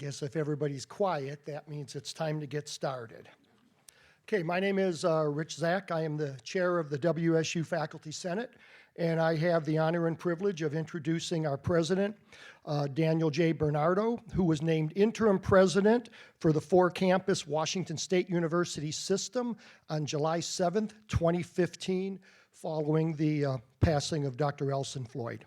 guess if everybody's quiet, that means it's time to get started. Okay, my name is Rich Zach. I am the chair of the WSU Faculty Senate, and I have the honor and privilege of introducing our president, Daniel J. Bernardo, who was named interim president for the four-campus Washington State University system on July 7th, 2015, following the passing of Dr. Elson Floyd.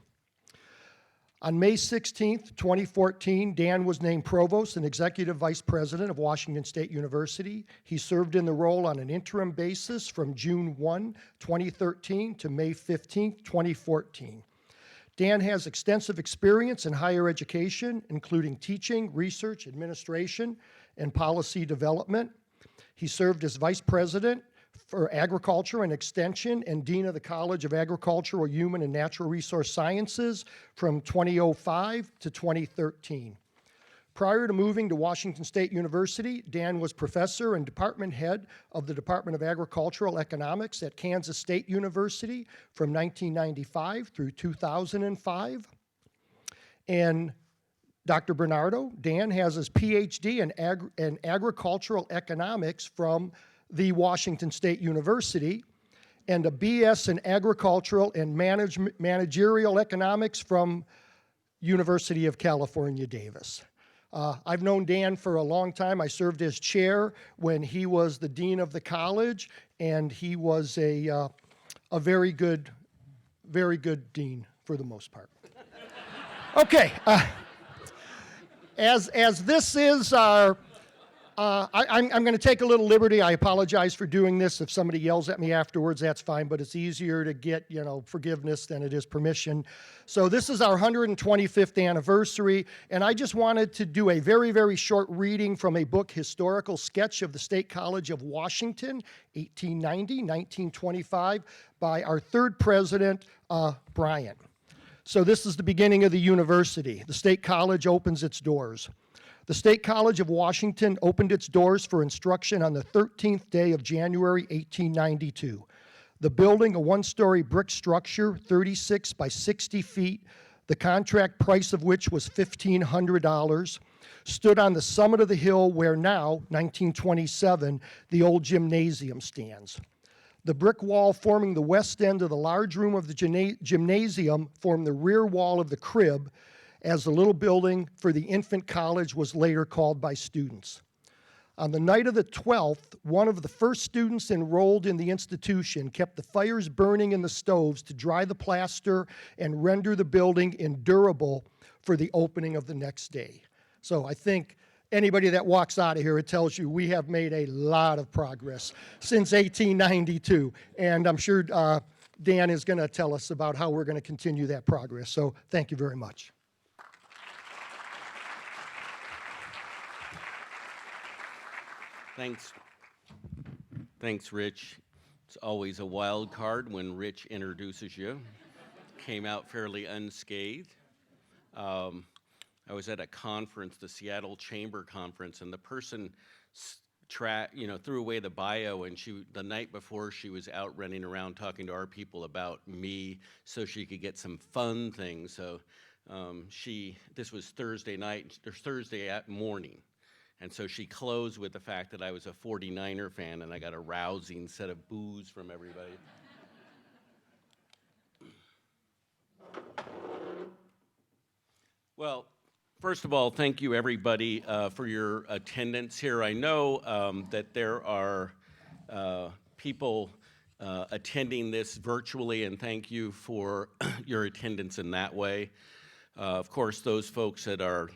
On May 16th, 2014, Dan was named provost and executive vice president of Washington State University. He served in the role on an interim basis from June 1, 2013 to May 15, 2014. Dan has extensive experience in higher education, including teaching, research, administration, and policy development. He served as vice president for Agriculture and Extension and Dean of the College of Agricultural, Human, and Natural Resource Sciences from 2005 to 2013. Prior to moving to Washington State University, Dan was professor and department head of the Department of Agricultural Economics at Kansas State University from 1995 through 2005. And Dr. Bernardo, Dan, has his PhD in agricultural economics from the Washington State University, and a BS in agricultural and managerial economics from University of California, Davis. I've known Dan for a long time. I served as chair when he was the dean of the college, and he was a very good dean for the most part. Okay, as this is our I'm going to take a little liberty. I apologize for doing this. If somebody yells at me afterwards, that's fine, but it's easier to get, forgiveness than it is permission. So this is our 125th anniversary, and I just wanted to do a very, very short reading from a book, Historical Sketch of the State College of Washington, 1890-1925, by our third president, Bryant. So this is the beginning of the university. The State College opens its doors. The State College of Washington opened its doors for instruction on the 13th day of January, 1892. The building, a one-story brick structure, 36 by 60 feet, the contract price of which was $1,500, stood on the summit of the hill where now, 1927, the old gymnasium stands. The brick wall forming the west end of the large room of the gymnasium formed the rear wall of the crib, as the little building for the infant college was later called by students. On the night of the 12th, one of the first students enrolled in the institution kept the fires burning in the stoves to dry the plaster and render the building endurable for the opening of the next day. So I think anybody that walks out of here, it tells you we have made a lot of progress since 1892, and I'm sure Dan is going to tell us about how we're going to continue that progress. So thank you very much. Thanks, Rich. It's always a wild card when Rich introduces you. Came out fairly unscathed. I was at a conference, the Seattle Chamber Conference, and the person threw away the bio, and the night before she was out running around talking to our people about me so she could get some fun things. So this was Thursday night, or Thursday morning. And so she closed with the fact that I was a 49er fan, and I got a rousing set of boos from everybody. Well, first of all, thank you, everybody, for your attendance here. I know that there are people attending this virtually, and thank you for your attendance in that way. Of course, those folks that are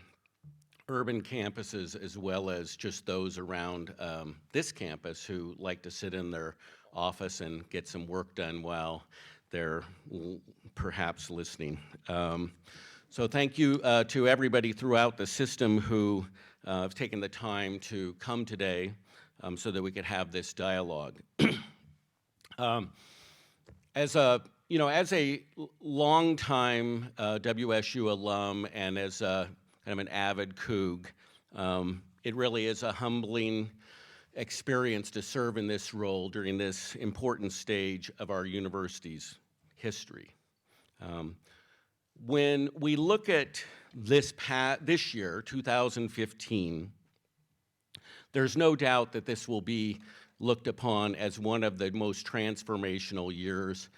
urban campuses, as well as just those around this campus who like to sit in their office and get some work done while they're perhaps listening. So thank you to everybody throughout the system who have taken the time to come today so that we could have this dialogue. As a longtime WSU alum and as a kind of an avid Coug, it really is a humbling experience to serve in this role during this important stage of our university's history. When we look at this year, 2015, there's no doubt that this will be looked upon as one of the most transformational years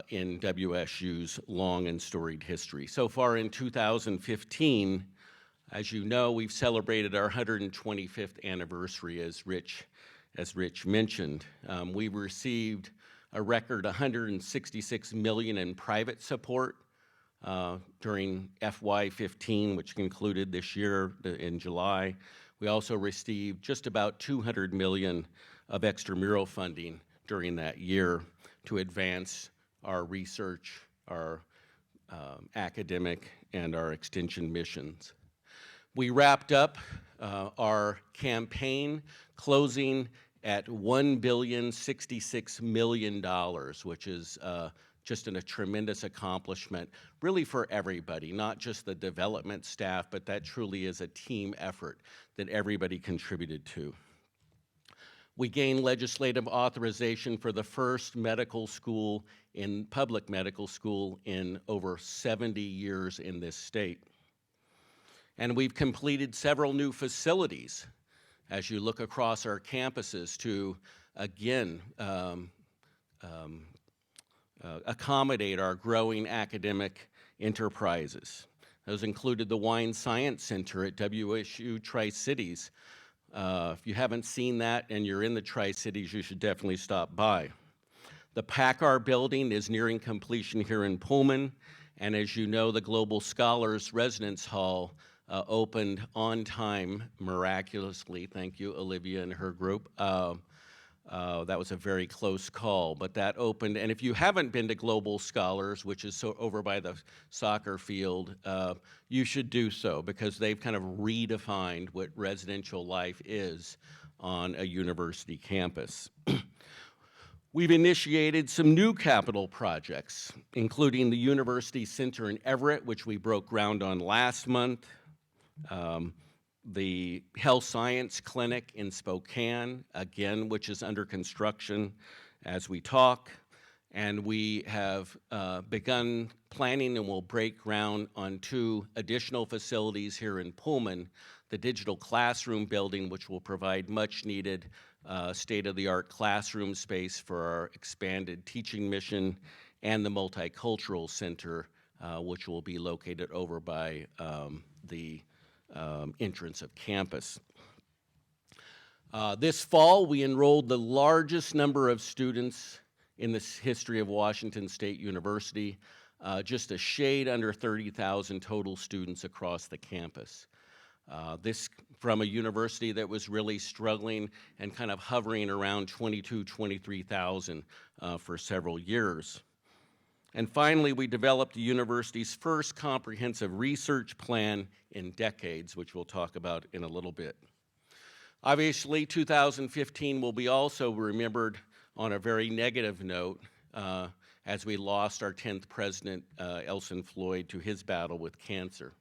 in WSU's long and storied history. So far in 2015, as you know, we've celebrated our 125th anniversary, as Rich mentioned. We received a record $166 million in private support during FY15, which concluded this year in July. We also received just about $200 million of extramural funding during that year to advance our research, our academic, and our extension missions. We wrapped up our campaign closing at $1,066 million, which is just a tremendous accomplishment, really for everybody, not just the development staff, but that truly is a team effort that everybody contributed to. We gained legislative authorization for the first public medical school in over 70 years in this state. And we've completed several new facilities as you look across our campuses to, again, accommodate our growing academic enterprises. Those included the Wine Science Center at WSU Tri-Cities. If you haven't seen that and you're in the Tri-Cities, you should definitely stop by. The PACCAR building is nearing completion here in Pullman, and as you know, the Global Scholars Residence Hall opened on time, miraculously. Thank you, Olivia and her group. That was a very close call, but that opened. And if you haven't been to Global Scholars, which is over by the soccer field, you should do so, because they've kind of redefined what residential life is on a university campus. We've initiated some new capital projects, including the University Center in Everett, which we broke ground on last month, the Health Science Clinic in Spokane, again, which is under construction as we talk, and we have begun planning and will break ground on 2 additional facilities here in Pullman, the Digital Classroom Building, which will provide much needed state-of-the-art classroom space for our expanded teaching mission, and the Multicultural Center, which will be located over by the entrance of campus. This fall, we enrolled the largest number of students in the history of Washington State University, just a shade under 30,000 total students across the campus. This from a university that was really struggling and kind of hovering around 23,000 for several years. And finally, we developed the university's first comprehensive research plan in decades, which we'll talk about in a little bit. Obviously, 2015 will be also remembered on a very negative note as we lost our 10th president, Elson Floyd, to his battle with cancer.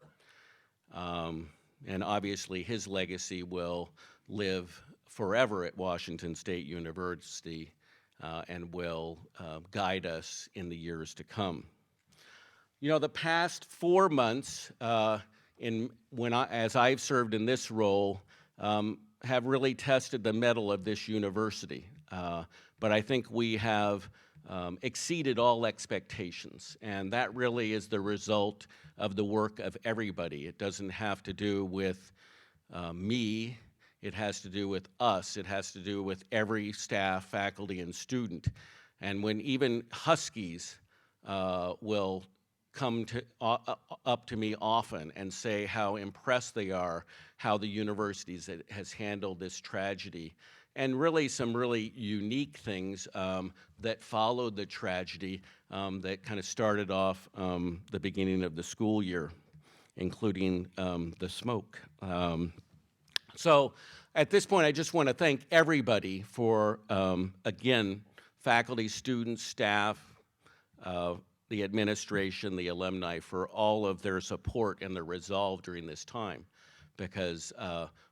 And obviously, his legacy will live forever at Washington State University and will guide us in the years to come. You know, the past 4 months, as I've served in this role, have really tested the mettle of this university. But I think we have exceeded all expectations, and that really is the result of the work of everybody. It doesn't have to do with me. It has to do with us. It has to do with every staff, faculty, and student. And when even Huskies will come up to me often and say how impressed they are how the university has handled this tragedy, and really some really unique things that followed the tragedy that kind of started off the beginning of the school year, including the smoke. So at this point, I just want to thank everybody for, again, faculty, students, staff, the administration, the alumni, for all of their support and their resolve during this time, because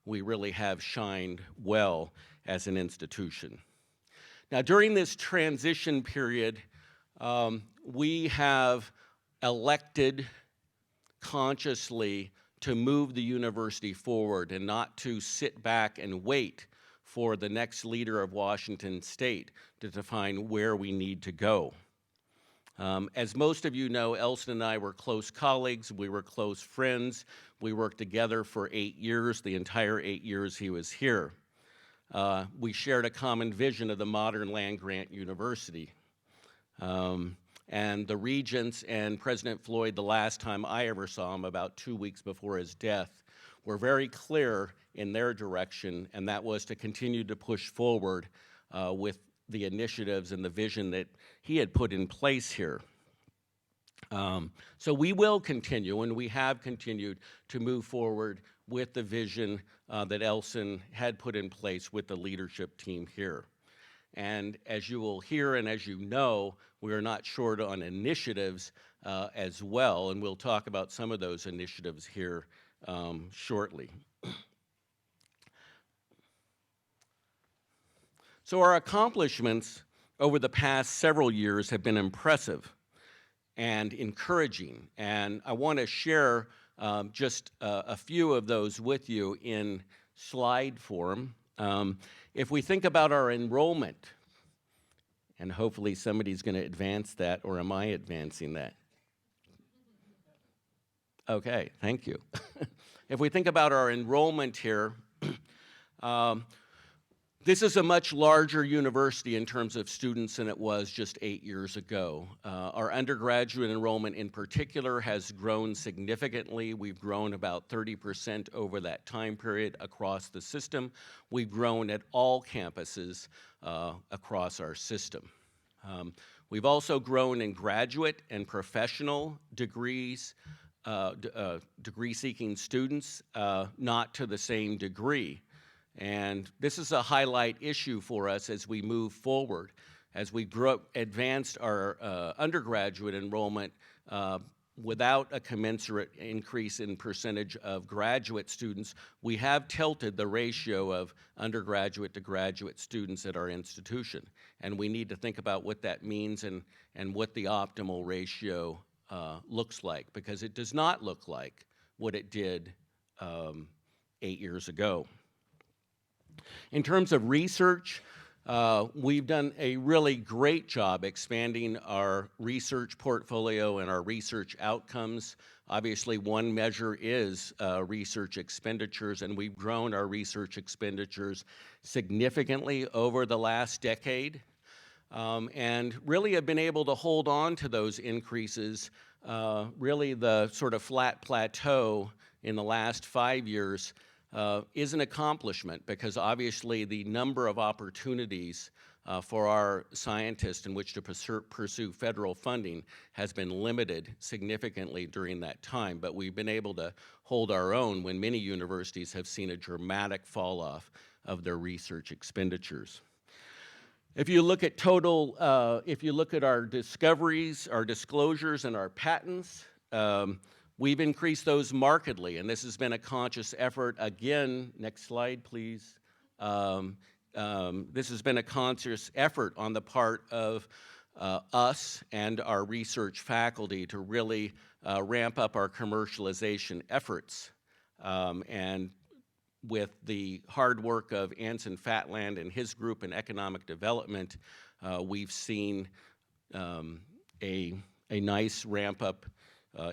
we really have shined well as an institution. Now, during this transition period, we have elected consciously to move the university forward and not to sit back and wait for the next leader of Washington State to define where we need to go. As most of you know, Elson and I were close colleagues, we were close friends, we worked together for 8 years, the entire 8 years he was here. We shared a common vision of the modern land-grant university. And the regents and President Floyd, the last time I ever saw him, about 2 weeks before his death, were very clear in their direction, and that was to continue to push forward with the initiatives and the vision that he had put in place here. So we will continue, and we have continued to move forward with the vision that Elson had put in place with the leadership team here. And as you will hear and as you know, we are not short on initiatives as well, and we'll talk about some of those initiatives here shortly. So our accomplishments over the past several years have been impressive and encouraging, and I want to share just a few of those with you in slide form. If we think about our enrollment, and hopefully somebody's going to advance that, or am I advancing that? Okay, thank you. If we think about our enrollment here, this is a much larger university in terms of students than it was just 8 years ago. Our undergraduate enrollment in particular has grown significantly. We've grown about 30% over that time period across the system. We've grown at all campuses across our system. We've also grown in graduate and professional degrees, degree-seeking students, not to the same degree. And this is a highlight issue for us as we move forward. As we advanced our undergraduate enrollment without a commensurate increase in percentage of graduate students, we have tilted the ratio of undergraduate to graduate students at our institution. And we need to think about what that means and what the optimal ratio looks like, because it does not look like what it did 8 years ago. In terms of research, we've done a really great job expanding our research portfolio and our research outcomes. Obviously, one measure is research expenditures, and we've grown our research expenditures significantly over the last decade, and really have been able to hold on to those increases. Really, the sort of flat plateau in the last 5 years is an accomplishment, because obviously the number of opportunities for our scientists in which to pursue federal funding has been limited significantly during that time, but we've been able to hold our own when many universities have seen a dramatic fall off of their research expenditures. If you look at if you look at our discoveries, our disclosures, and our patents, we've increased those markedly, and this has been a conscious effort. Again, next slide, please. This has been a conscious effort on the part of us and our research faculty to really ramp up our commercialization efforts. And with the hard work of Anson Fatland and his group in economic development, we've seen a nice ramp up,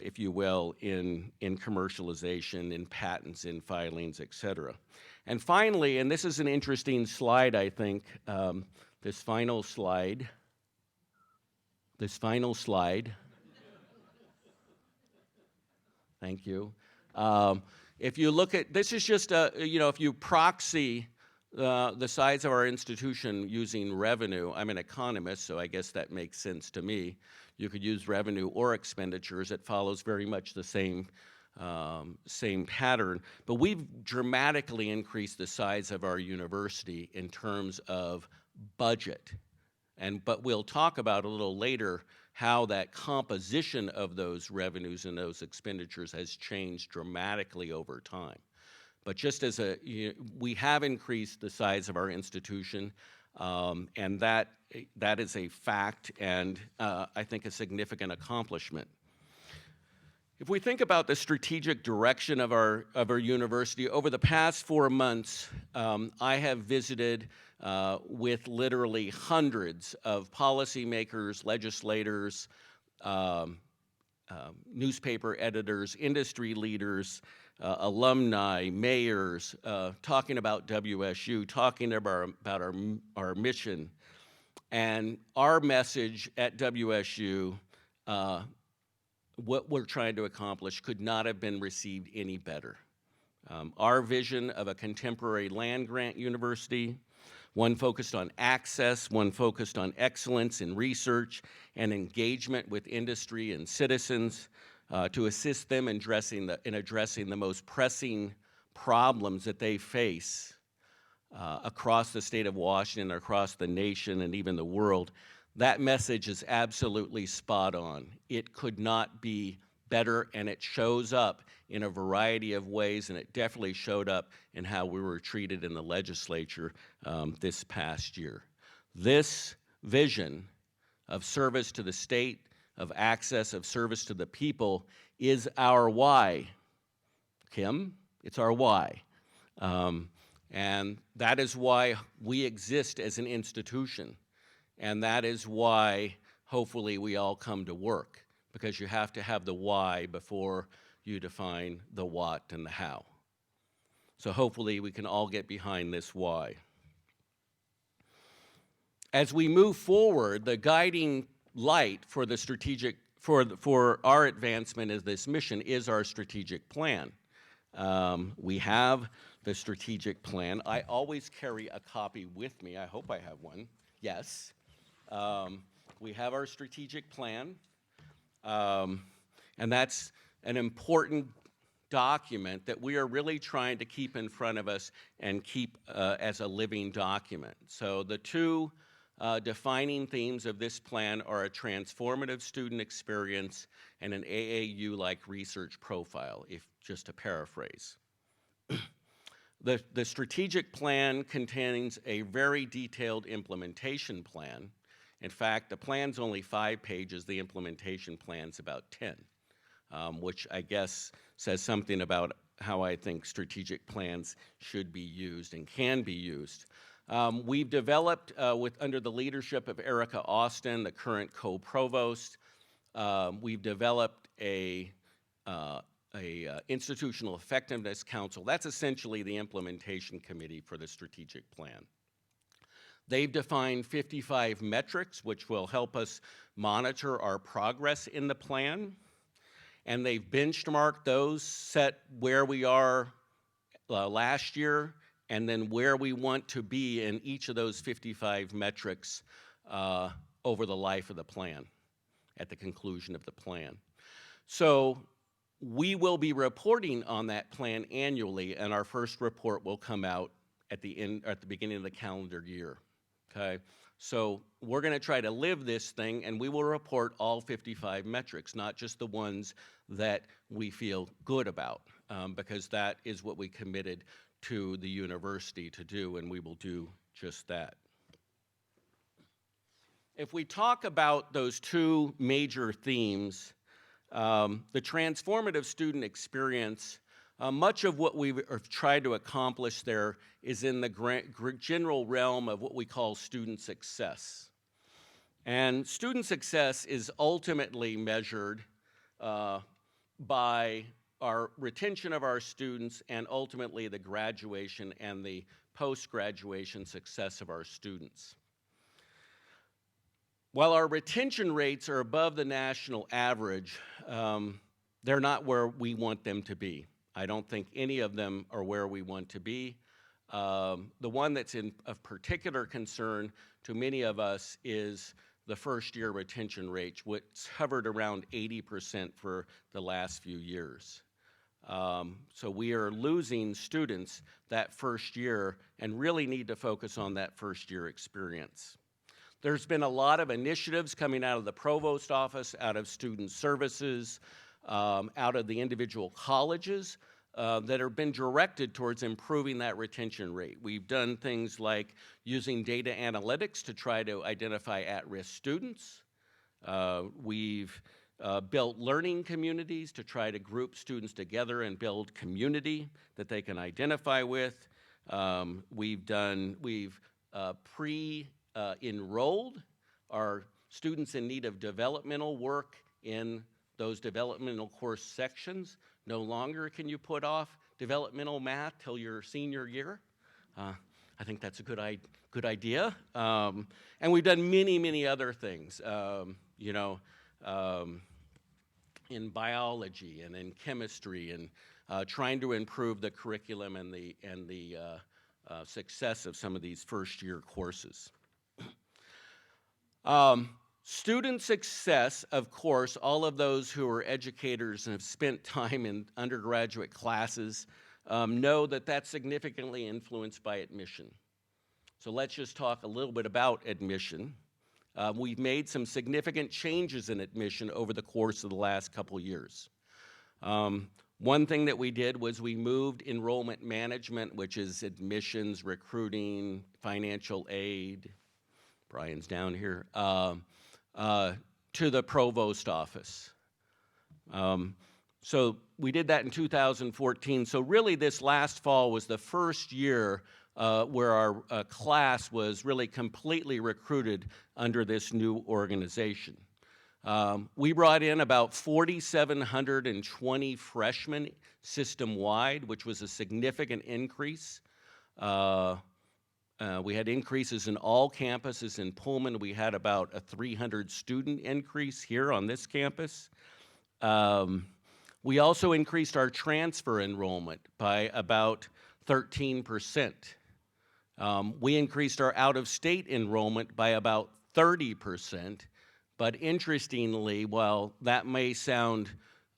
if you will, in commercialization, in patents, in filings, et cetera. And finally, and this is an interesting slide, I think, this final slide. Thank you. If you look at, this is just if you proxy the size of our institution using revenue, I'm an economist, so I guess that makes sense to me. You could use revenue or expenditures. It follows very much the same pattern. But we've dramatically increased the size of our university in terms of budget. But we'll talk about a little later how that composition of those revenues and those expenditures has changed dramatically over time. But just as we have increased the size of our institution, and that is a fact, and I think a significant accomplishment. If we think about the strategic direction of our university, over the past 4 months, I have visited with literally hundreds of policymakers, legislators, newspaper editors, industry leaders, alumni, mayors, talking about WSU, talking about our mission. And our message at WSU, what we're trying to accomplish, could not have been received any better. Our vision of a contemporary land-grant university, one focused on access, one focused on excellence in research and engagement with industry and citizens, to assist them in addressing the most pressing problems that they face across the state of Washington, across the nation, and even the world. That message is absolutely spot on. It could not be better, and it shows up in a variety of ways, and it definitely showed up in how we were treated in the legislature this past year. This vision of service to the state, of access, of service to the people is our why. Kim, it's our why. And that is why we exist as an institution. And that is why, hopefully, we all come to work, because you have to have the why before you define the what and the how. So hopefully, we can all get behind this why. As we move forward, the guiding light for the for our advancement of this mission is our strategic plan. We have the strategic plan. I always carry a copy with me. I hope I have one. Yes. We have our strategic plan, and that's an important document that we are really trying to keep in front of us and keep as a living document. So the two defining themes of this plan are a transformative student experience and an AAU-like research profile, just to paraphrase. The strategic plan contains a very detailed implementation plan. In fact, the plan's only 5 pages, the implementation plan's about 10, which I guess says something about how I think strategic plans should be used and can be used. We've developed, under the leadership of Erica Austin, the current co-provost, we've developed a institutional effectiveness council. That's essentially the implementation committee for the strategic plan. They've defined 55 metrics, which will help us monitor our progress in the plan. And they've benchmarked those, set where we are last year, and then where we want to be in each of those 55 metrics over the life of the plan, at the conclusion of the plan. So we will be reporting on that plan annually, and our first report will come out at the beginning of the calendar year. Okay, so we're going to try to live this thing, and we will report all 55 metrics, not just the ones that we feel good about, because that is what we committed to the university to do, and we will do just that. If we talk about those two major themes, the transformative student experience, much of what we've tried to accomplish there is in the general realm of what we call student success. And student success is ultimately measured by our retention of our students and ultimately the graduation and the post-graduation success of our students. While our retention rates are above the national average, they're not where we want them to be. I don't think any of them are where we want to be. The one that's of particular concern to many of us is the first-year retention rate, which hovered around 80% for the last few years. So we are losing students that first year and really need to focus on that first-year experience. There's been a lot of initiatives coming out of the provost office, out of student services, out of the individual colleges that have been directed towards improving that retention rate. We've done things like using data analytics to try to identify at-risk students. We've built learning communities to try to group students together and build community that they can identify with. We've pre-enrolled our students in need of developmental work in those developmental course sections. No longer can you put off developmental math till your senior year. I think that's a good idea. And we've done many other things, in biology and in chemistry, and trying to improve the curriculum and the success of some of these first-year courses. Student success, of course, all of those who are educators and have spent time in undergraduate classes know that that's significantly influenced by admission. So let's just talk a little bit about admission. We've made some significant changes in admission over the course of the last couple years. One thing that we did was we moved enrollment management, which is admissions, recruiting, financial aid, Brian's down here, to the provost office. So we did that in 2014. So really this last fall was the first year where our class was really completely recruited under this new organization. We brought in about 4,720 freshmen system-wide, which was a significant increase. We had increases in all campuses. In Pullman, we had about a 300 student increase here on this campus. We also increased our transfer enrollment by about 13%. We increased our out-of-state enrollment by about 30%, but interestingly, while that may sound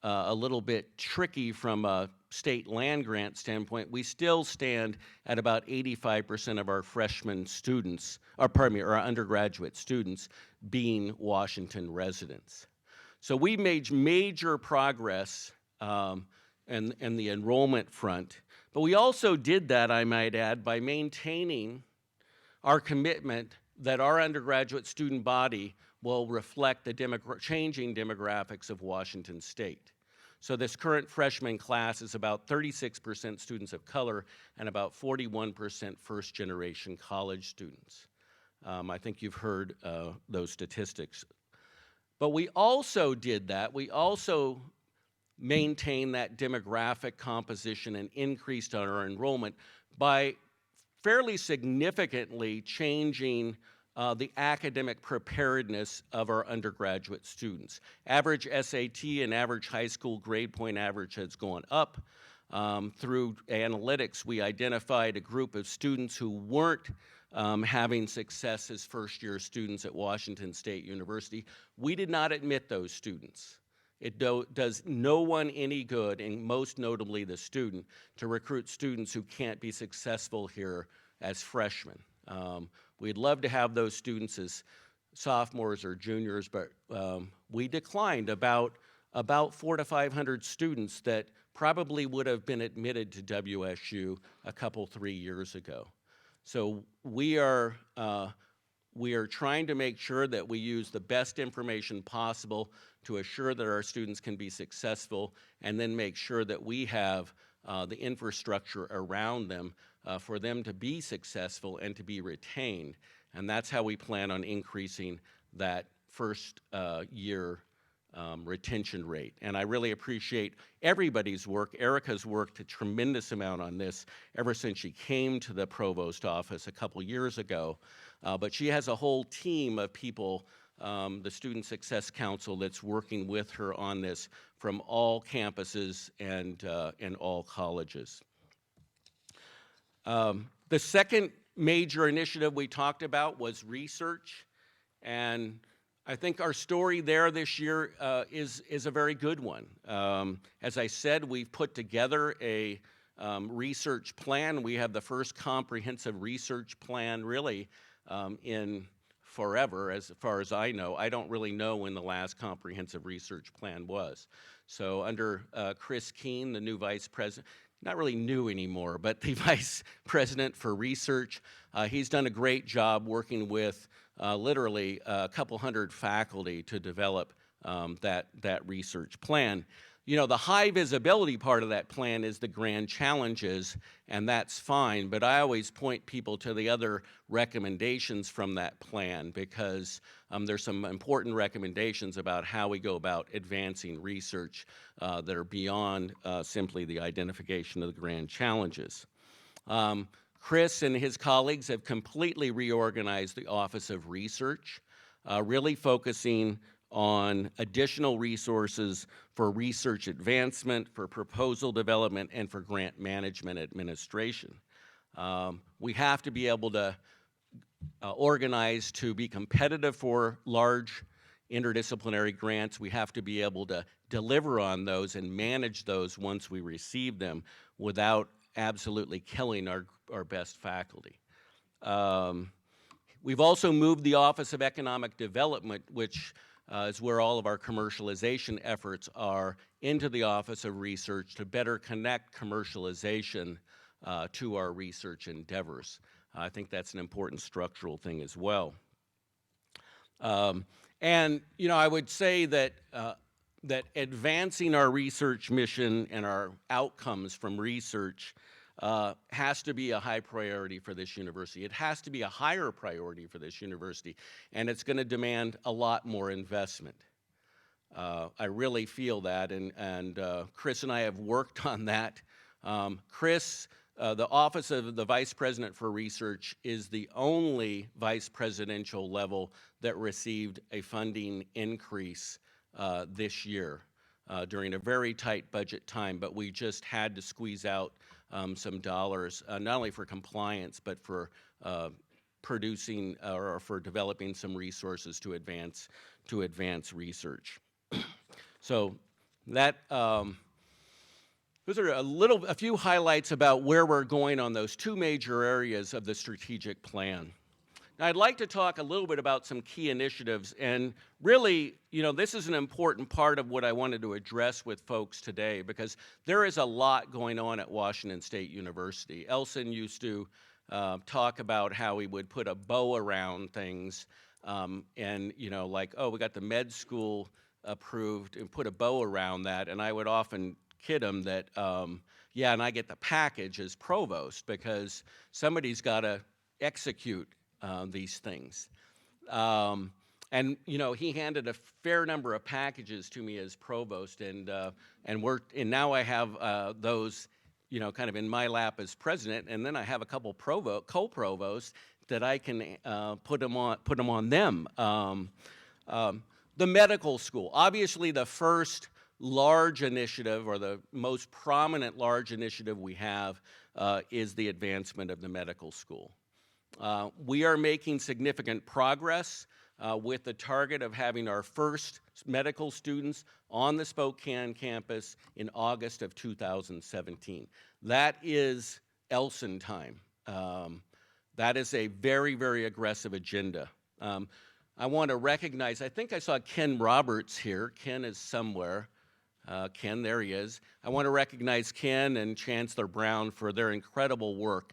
a little bit tricky from a state land grant standpoint, we still stand at about 85% of our freshman students, our undergraduate students being Washington residents. So we made major progress in the enrollment front, but we also did that, I might add, by maintaining our commitment that our undergraduate student body will reflect the changing demographics of Washington State. So this current freshman class is about 36% students of color and about 41% first-generation college students. I think you've heard those statistics. But we also did that. We also maintained that demographic composition and increased our enrollment by fairly significantly changing the academic preparedness of our undergraduate students. Average SAT and average high school grade point average has gone up. Through analytics, we identified a group of students who weren't having success as first-year students at Washington State University. We did not admit those students. It does no one any good, and most notably the student, to recruit students who can't be successful here as freshmen. We'd love to have those students as sophomores or juniors, but we declined about 400 to 500 students that probably would have been admitted to WSU a couple, 3 years ago. So we are trying to make sure that we use the best information possible to assure that our students can be successful, and then make sure that we have the infrastructure around them for them to be successful and to be retained. And that's how we plan on increasing that first year retention rate. And I really appreciate everybody's work. Erica's worked a tremendous amount on this ever since she came to the provost office a couple years ago. But she has a whole team of people, the Student Success Council, that's working with her on this from all campuses and all colleges. The second major initiative we talked about was research, and I think our story there this year is a very good one. As I said, we've put together a research plan. We have the first comprehensive research plan really in forever, as far as I know. I don't really know when the last comprehensive research plan was. So under Chris Keene, the new vice president, not really new anymore, but the vice president for research, he's done a great job working with literally a couple hundred faculty to develop that research plan. You know, the high visibility part of that plan is the grand challenges, and that's fine, but I always point people to the other recommendations from that plan because there's some important recommendations about how we go about advancing research that are beyond simply the identification of the grand challenges. Chris and his colleagues have completely reorganized the Office of Research, really focusing on additional resources for research advancement, for proposal development, and for grant management administration. We have to be able to organize to be competitive for large interdisciplinary grants. We have to be able to deliver on those and manage those once we receive them without absolutely killing our best faculty. We've also moved the Office of Economic Development, which is where all of our commercialization efforts are, into the Office of Research to better connect commercialization to our research endeavors. I think that's an important structural thing as well. And, you know, I would say that that advancing our research mission and our outcomes from research has to be a high priority for this university. It has to be a higher priority for this university, and it's going to demand a lot more investment. I really feel that, and Chris and I have worked on that. Chris, the Office of the Vice President for Research is the only vice presidential level that received a funding increase this year during a very tight budget time, but we just had to squeeze out some dollars, not only for compliance, but for producing or for developing some resources to advance research. So that those are a few highlights about where we're going on those two major areas of the strategic plan. Now, I'd like to talk a little bit about some key initiatives, and really, you know, this is an important part of what I wanted to address with folks today, because there is a lot going on at Washington State University. Elson used to talk about how we would put a bow around things, and, you know, like, oh, we got the med school approved, and put a bow around that, and I would often kid him that, yeah, and I get the package as provost, because somebody's got to execute these things. And you know, he handed a fair number of packages to me as provost, and now I have those, you know, kind of in my lap as president, and then I have a couple co-provosts that I can put them on them. The medical school, obviously the first large initiative, or the most prominent large initiative we have, is the advancement of the medical school. We are making significant progress with the target of having our first medical students on the Spokane campus in August of 2017. That is Elson time. That is a very, very aggressive agenda. I want to recognize, I think I saw Ken Roberts here. Ken is somewhere. Ken, there he is. I want to recognize Ken and Chancellor Brown for their incredible work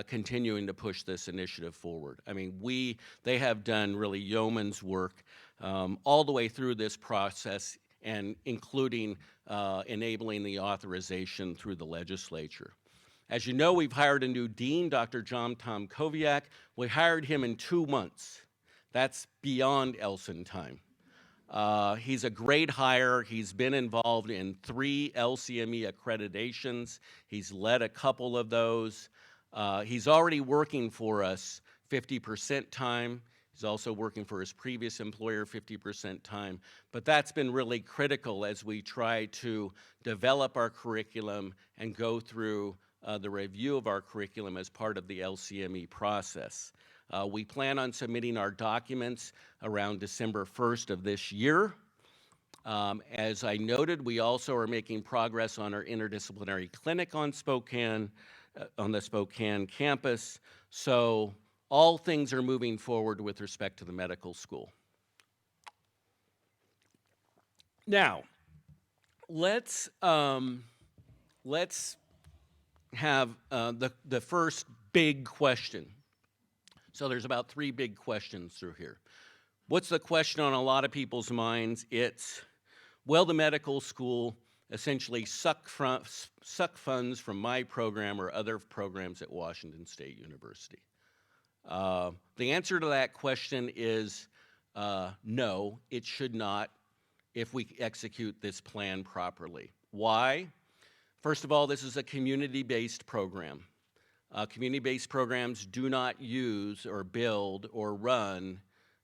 continuing to push this initiative forward. I mean, they have done really yeoman's work all the way through this process, and including enabling the authorization through the legislature. As you know, we've hired a new dean, Dr. John Tom Koviak. We hired him in 2 months. That's beyond Elson time. He's a great hire. He's been involved in 3 LCME accreditations. He's led a couple of those. He's already working for us 50% time. He's also working for his previous employer 50% time. But that's been really critical as we try to develop our curriculum and go through the review of our curriculum as part of the LCME process. We plan on submitting our documents around December 1st of this year. As I noted, we also are making progress on our interdisciplinary clinic on the Spokane campus. So all things are moving forward with respect to the medical school. Now, let's have the first big question. So there's about 3 big questions through here. What's the question on a lot of people's minds? It's, will the medical school essentially suck funds from my program or other programs at Washington State University? The answer to that question is no, it should not if we execute this plan properly. Why? First of all, this is a community-based program. Community-based programs do not use or build or run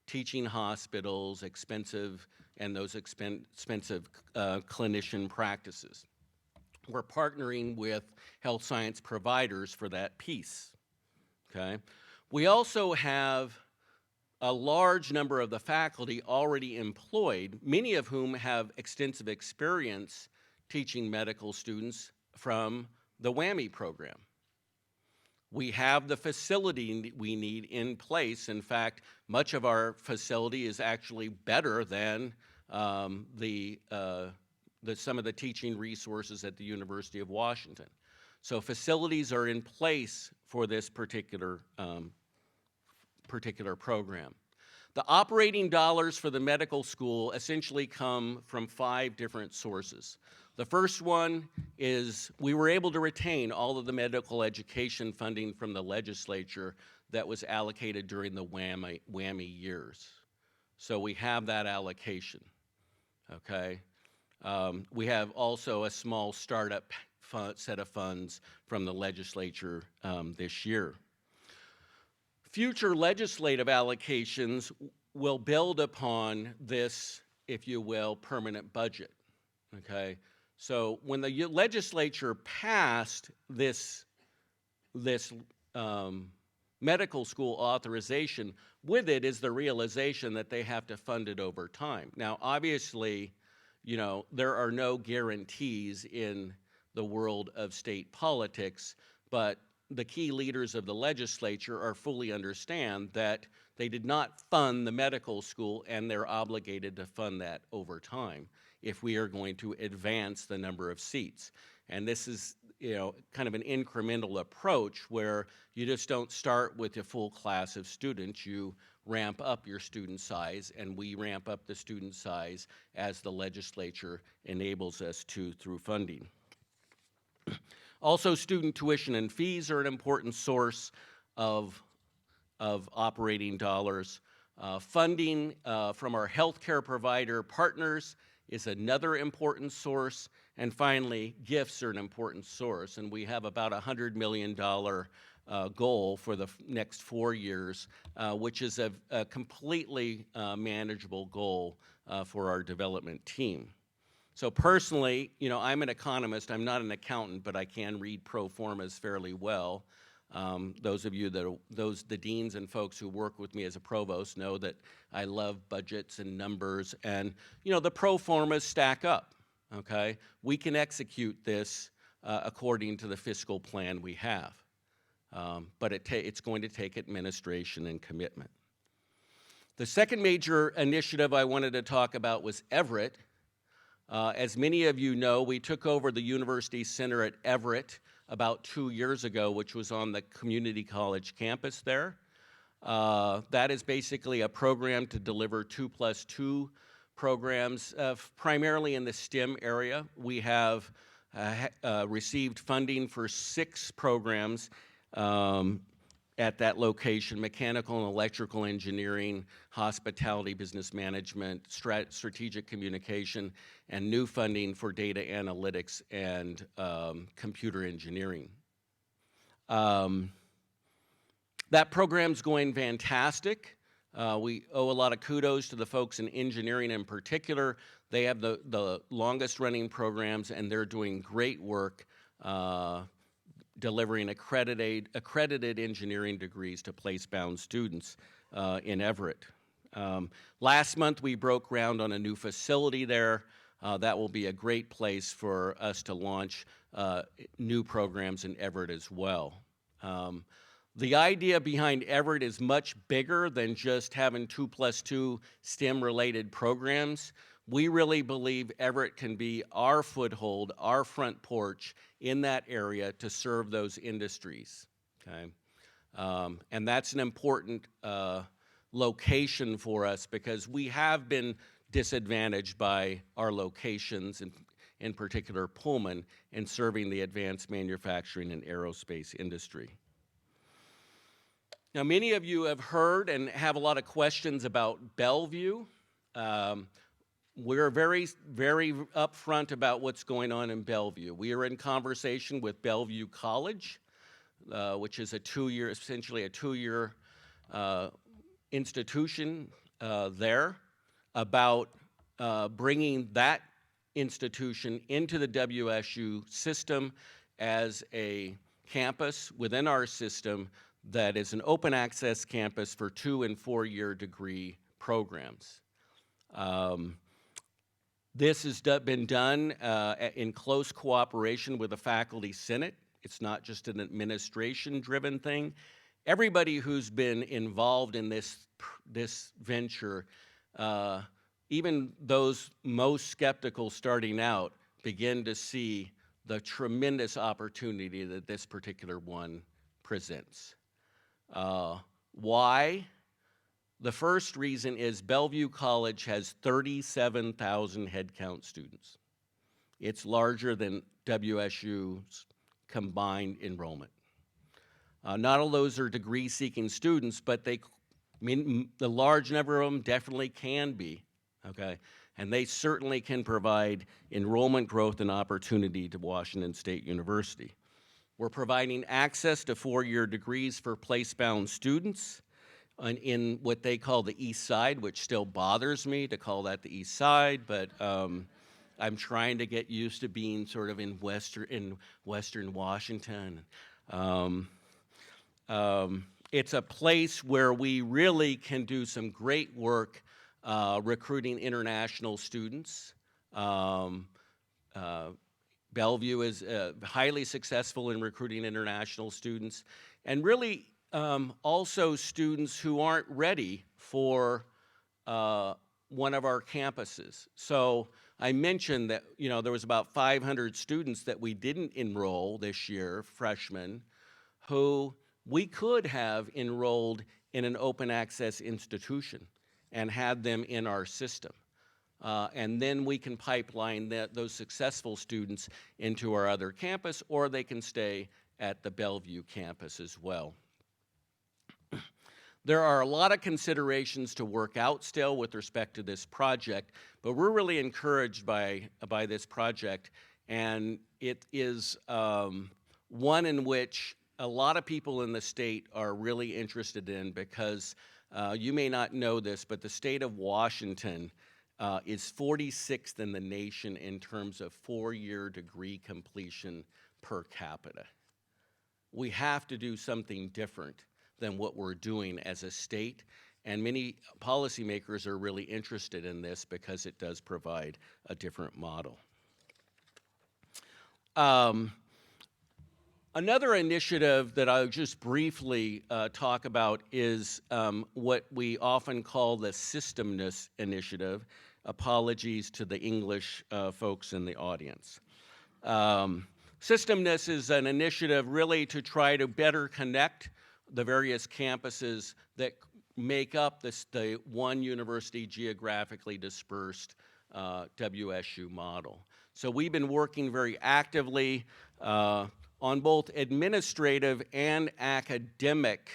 teaching hospitals, expensive clinician practices. We're partnering with health science providers for that piece, okay? We also have a large number of the faculty already employed, many of whom have extensive experience teaching medical students from the WWAMI program. We have the facility we need in place. In fact, much of our facility is actually better than some of the teaching resources at the University of Washington. So facilities are in place for this particular program. The operating dollars for the medical school essentially come from 5 different sources. The first one is we were able to retain all of the medical education funding from the legislature that was allocated during the WWAMI years. So we have that allocation, okay? We have also a small startup set of funds from the legislature this year. Future legislative allocations will build upon this, if you will, permanent budget, okay? So when the legislature passed this medical school authorization, with it is the realization that they have to fund it over time. Now, obviously, you know, there are no guarantees in the world of state politics, but the key leaders of the legislature are fully understand that they did not fund the medical school, and they're obligated to fund that over time if we are going to advance the number of seats. And this is, you know, kind of an incremental approach where you just don't start with a full class of students. You ramp up your student size, and we ramp up the student size as the legislature enables us to through funding. Also, student tuition and fees are an important source of operating dollars. Funding from our healthcare provider partners is another important source. And finally, gifts are an important source. And we have about a $100 million goal for the next 4 years, which is a completely manageable goal for our development team. So personally, you know, I'm an economist. I'm not an accountant, but I can read pro formas fairly well. Those of you the deans and folks who work with me as a provost know that I love budgets and numbers, and you know, the pro formas stack up, okay? We can execute this according to the fiscal plan we have, but it's going to take administration and commitment. The second major initiative I wanted to talk about was Everett. As many of you know, we took over the University Center at Everett about 2 years ago, which was on the community college campus there. That is basically a program to deliver 2+2 programs, primarily in the STEM area. We have received funding for 6 programs at that location: mechanical and electrical engineering, hospitality, business management, strategic communication, and new funding for data analytics and computer engineering. That program's going fantastic. We owe a lot of kudos to the folks in engineering in particular. They have the longest running programs, and they're doing great work delivering accredited engineering degrees to place-bound students in Everett. Last month, we broke ground on a new facility there. That will be a great place for us to launch new programs in Everett as well. The idea behind Everett is much bigger than just having 2+2 STEM-related programs. We really believe Everett can be our foothold, our front porch in that area to serve those industries, okay? And that's an important location for us because we have been disadvantaged by our locations, in particular Pullman, in serving the advanced manufacturing and aerospace industry. Now, many of you have heard and have a lot of questions about Bellevue. We're very, very upfront about what's going on in Bellevue. We are in conversation with Bellevue College, which is essentially a two-year institution there, about bringing that institution into the WSU system as a campus within our system that is an open access campus for 2- and 4-year degree programs. This has been done in close cooperation with the Faculty Senate. It's not just an administration-driven thing. Everybody who's been involved in this venture, even those most skeptical starting out, begin to see the tremendous opportunity that this particular one presents. Why? The first reason is Bellevue College has 37,000 headcount students. It's larger than WSU's combined enrollment. Not all those are degree-seeking students, but the large number of them definitely can be, okay? And they certainly can provide enrollment growth and opportunity to Washington State University. We're providing access to 4-year degrees for place-bound students in what they call the East Side, which still bothers me to call that the East Side, but I'm trying to get used to being sort of in Western Washington. It's a place where we really can do some great work recruiting international students. Bellevue is highly successful in recruiting international students, and really also students who aren't ready for one of our campuses. So I mentioned that there was about 500 students that we didn't enroll this year, freshmen, who we could have enrolled in an open access institution and had them in our system. And then we can pipeline those successful students into our other campus, or they can stay at the Bellevue campus as well. There are a lot of considerations to work out still with respect to this project, but we're really encouraged by this project, and it is one in which a lot of people in the state are really interested in because you may not know this, but the state of Washington is 46th in the nation in terms of 4-year degree completion per capita. We have to do something different than what we're doing as a state, and many policymakers are really interested in this because it does provide a different model. Another initiative that I'll just briefly talk about is what we often call the Systemness Initiative. Apologies to the English folks in the audience. Systemness is an initiative really to try to better connect the various campuses that make up the one university geographically dispersed WSU model. So we've been working very actively on both administrative and academic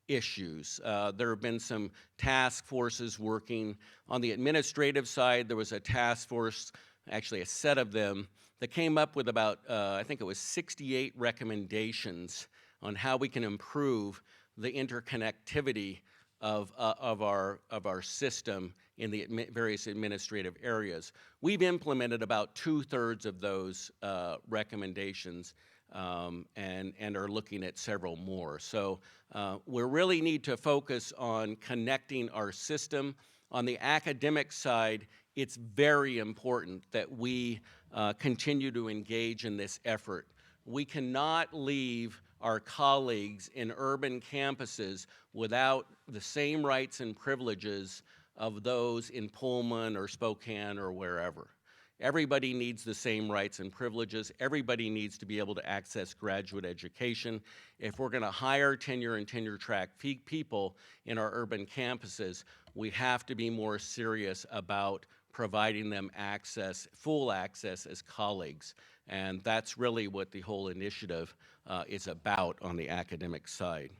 issues. There have been some task forces working. On the administrative side, there was a task force, actually a set of them, that came up with about, I think it was 68 recommendations on how we can improve the interconnectivity of our system in the various administrative areas. We've implemented about 2/3 of those recommendations and are looking at several more. So we really need to focus on connecting our system. On the academic side, it's very important that we continue to engage in this effort. We cannot leave our colleagues in urban campuses without the same rights and privileges of those in Pullman or Spokane or wherever. Everybody needs the same rights and privileges. Everybody needs to be able to access graduate education. If we're going to hire tenure and tenure track people in our urban campuses, we have to be more serious about providing them access, full access as colleagues. And that's really what the whole initiative is about on the academic side.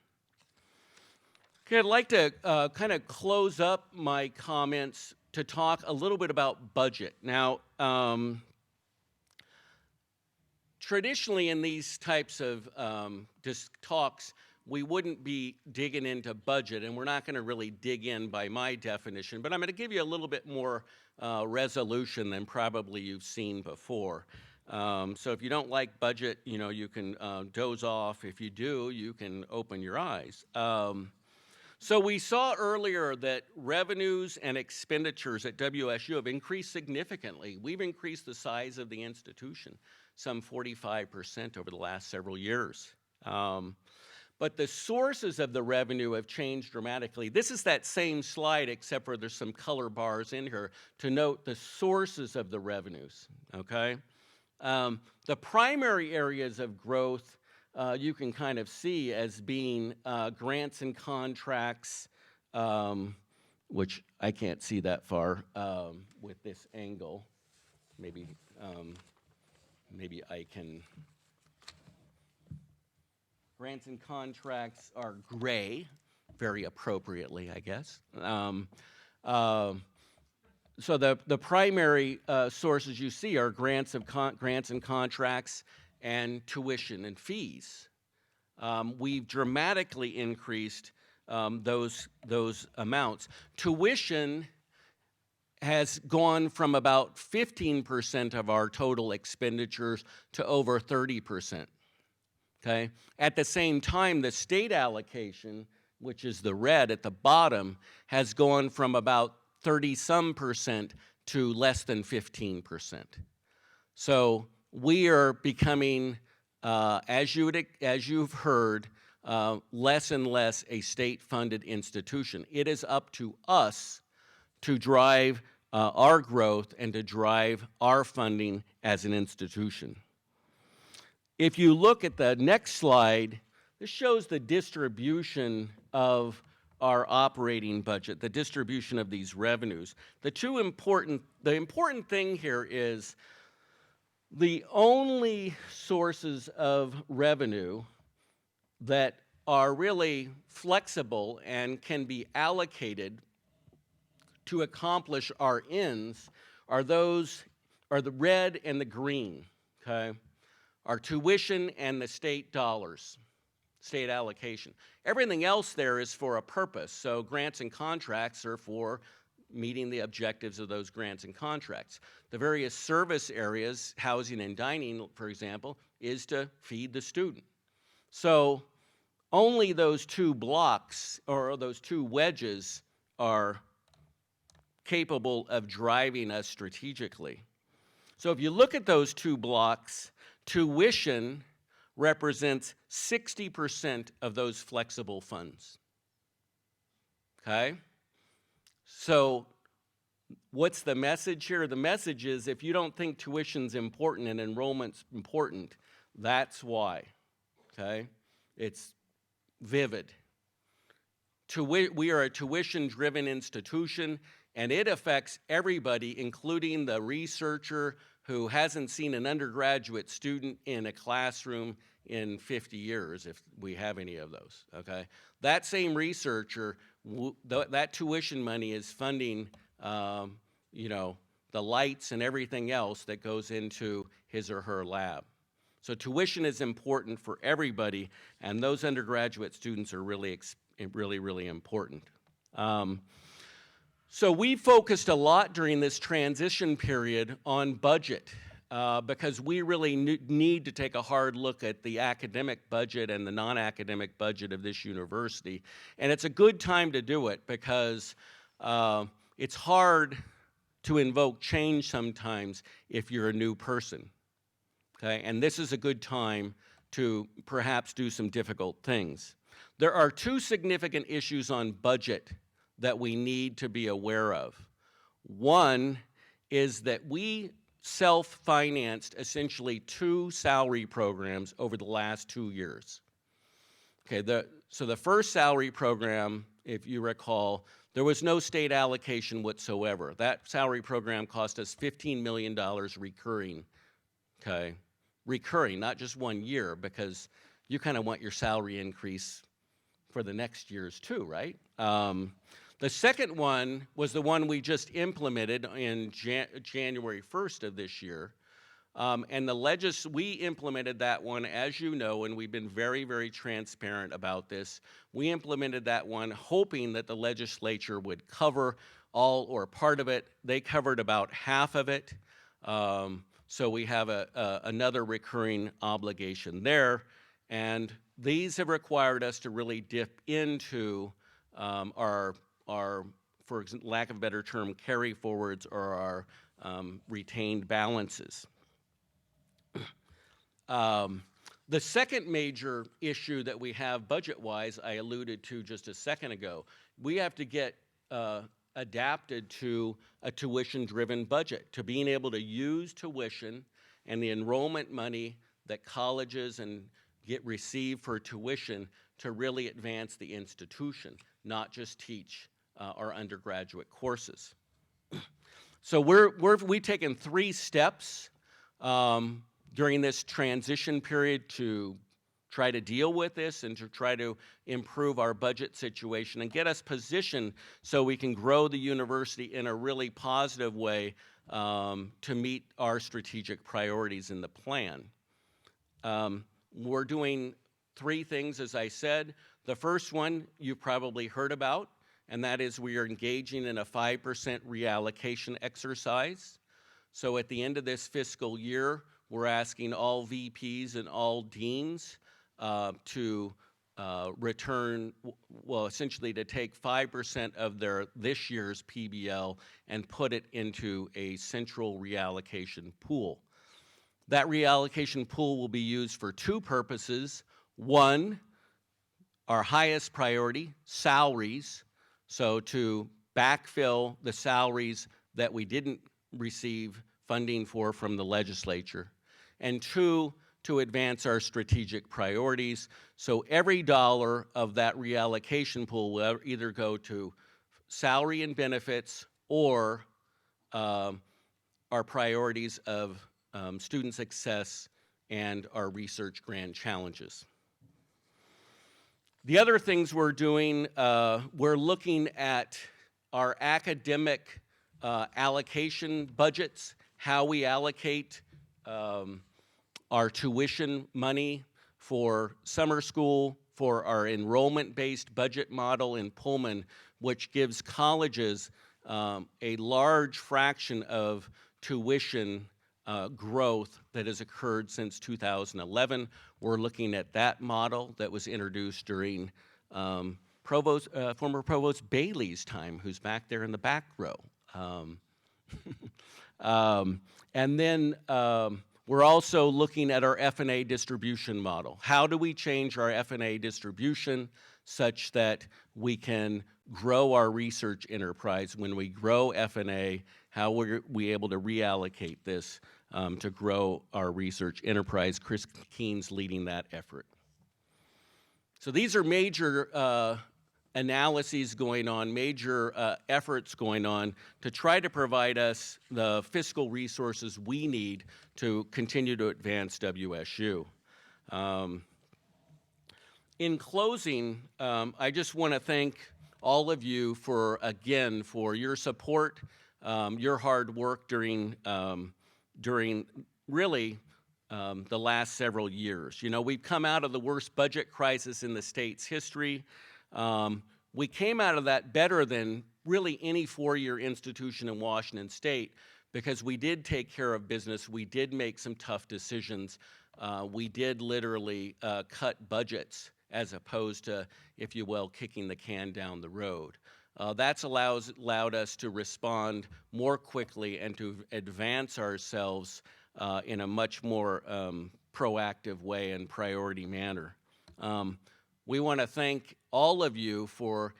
Okay, I'd like to kind of close up my comments to talk a little bit about budget. Now, traditionally in these types of talks, we wouldn't be digging into budget, and we're not going to really dig in by my definition, but I'm going to give you a little bit more resolution than probably you've seen before. So if you don't like budget, you know, you can doze off. If you do, you can open your eyes. So we saw earlier that revenues and expenditures at WSU have increased significantly. We've increased the size of the institution some 45% over the last several years. But the sources of the revenue have changed dramatically. This is that same slide, except for there's some color bars in here to note the sources of the revenues, okay? The primary areas of growth you can kind of see as being grants and contracts, which I can't see that far with this angle. Maybe I can. Grants and contracts are gray, very appropriately, I guess. So the primary sources you see are grants and contracts and tuition and fees. We've dramatically increased those amounts. Tuition has gone from about 15% of our total expenditures to over 30%. Okay? At the same time, the state allocation, which is the red at the bottom, has gone from about 30-some% to less than 15%. So we are becoming, as you've heard, less and less a state-funded institution. It is up to us to drive our growth and to drive our funding as an institution. If you look at the next slide, this shows the distribution of our operating budget, the distribution of these revenues. The important thing here is the only sources of revenue that are really flexible and can be allocated to accomplish our ends are the red and the green, okay? Our tuition and the state dollars, state allocation. Everything else there is for a purpose. So grants and contracts are for meeting the objectives of those grants and contracts. The various service areas, housing and dining, for example, is to feed the student. So only those two blocks or those two wedges are capable of driving us strategically. So if you look at those two blocks, tuition represents 60% of those flexible funds, okay? So what's the message here? The message is if you don't think tuition's important and enrollment's important, that's why, okay? It's vivid. We are a tuition-driven institution, and it affects everybody, including the researcher who hasn't seen an undergraduate student in a classroom in 50 years, if we have any of those, okay? That same researcher, that tuition money is funding, you know, the lights and everything else that goes into his or her lab. So tuition is important for everybody, and those undergraduate students are really, really important. So we focused a lot during this transition period on budget because we really need to take a hard look at the academic budget and the non-academic budget of this university. And it's a good time to do it because it's hard to invoke change sometimes if you're a new person. Okay? And this is a good time to perhaps do some difficult things. There are two significant issues on budget that we need to be aware of. One is that we self-financed essentially 2 salary programs over the last 2 years. Okay, so the first salary program, if you recall, there was no state allocation whatsoever. That salary program cost us $15 million recurring, okay? Recurring, not just 1 year, because you kind of want your salary increase for the next years too, right? The second one was the one we just implemented in January 1st of this year. And we implemented that one, as you know, and we've been very, very transparent about this. We implemented that one hoping that the legislature would cover all or part of it. They covered about half of it. So we have another recurring obligation there. And these have required us to really dip into our, for lack of a better term, carry forwards or our retained balances. The second major issue that we have budget-wise, I alluded to just a second ago, we have to get adapted to a tuition-driven budget, to being able to use tuition and the enrollment money that colleges receive for tuition to really advance the institution, not just teach our undergraduate courses. So we've taken 3 steps during this transition period to try to deal with this and to try to improve our budget situation and get us positioned so we can grow the university in a really positive way to meet our strategic priorities in the plan. We're doing 3 things, as I said. The first one you've probably heard about, and that is we are engaging in a 5% reallocation exercise. So at the end of this fiscal year, we're asking all VPs and all deans to return, well, essentially to take 5% of this year's PBL and put it into a central reallocation pool. That reallocation pool will be used for 2 purposes. One, our highest priority, salaries, so to backfill the salaries that we didn't receive funding for from the legislature. And 2, to advance our strategic priorities. So every dollar of that reallocation pool will either go to salary and benefits or our priorities of student success and our research grant challenges. The other things we're doing, we're looking at our academic allocation budgets, how we allocate our tuition money for summer school, for our enrollment-based budget model in Pullman, which gives colleges a large fraction of tuition growth that has occurred since 2011. We're looking at that model that was introduced during former Provost Bailey's time, who's back there in the back row. And then we're also looking at our F&A distribution model. How do we change our F&A distribution such that we can grow our research enterprise? When we grow F&A, how are we able to reallocate this to grow our research enterprise? Chris Keen's leading that effort. So these are major analyses going on, major efforts going on to try to provide us the fiscal resources we need to continue to advance WSU. In closing, I just want to thank all of you for your support, your hard work during really the last several years. You know, we've come out of the worst budget crisis in the state's history. We came out of that better than really any 4-year institution in Washington State because we did take care of business. We did make some tough decisions. We did literally cut budgets as opposed to, if you will, kicking the can down the road. That's allowed us to respond more quickly and to advance ourselves in a much more proactive way and priority manner. We want to thank all of you for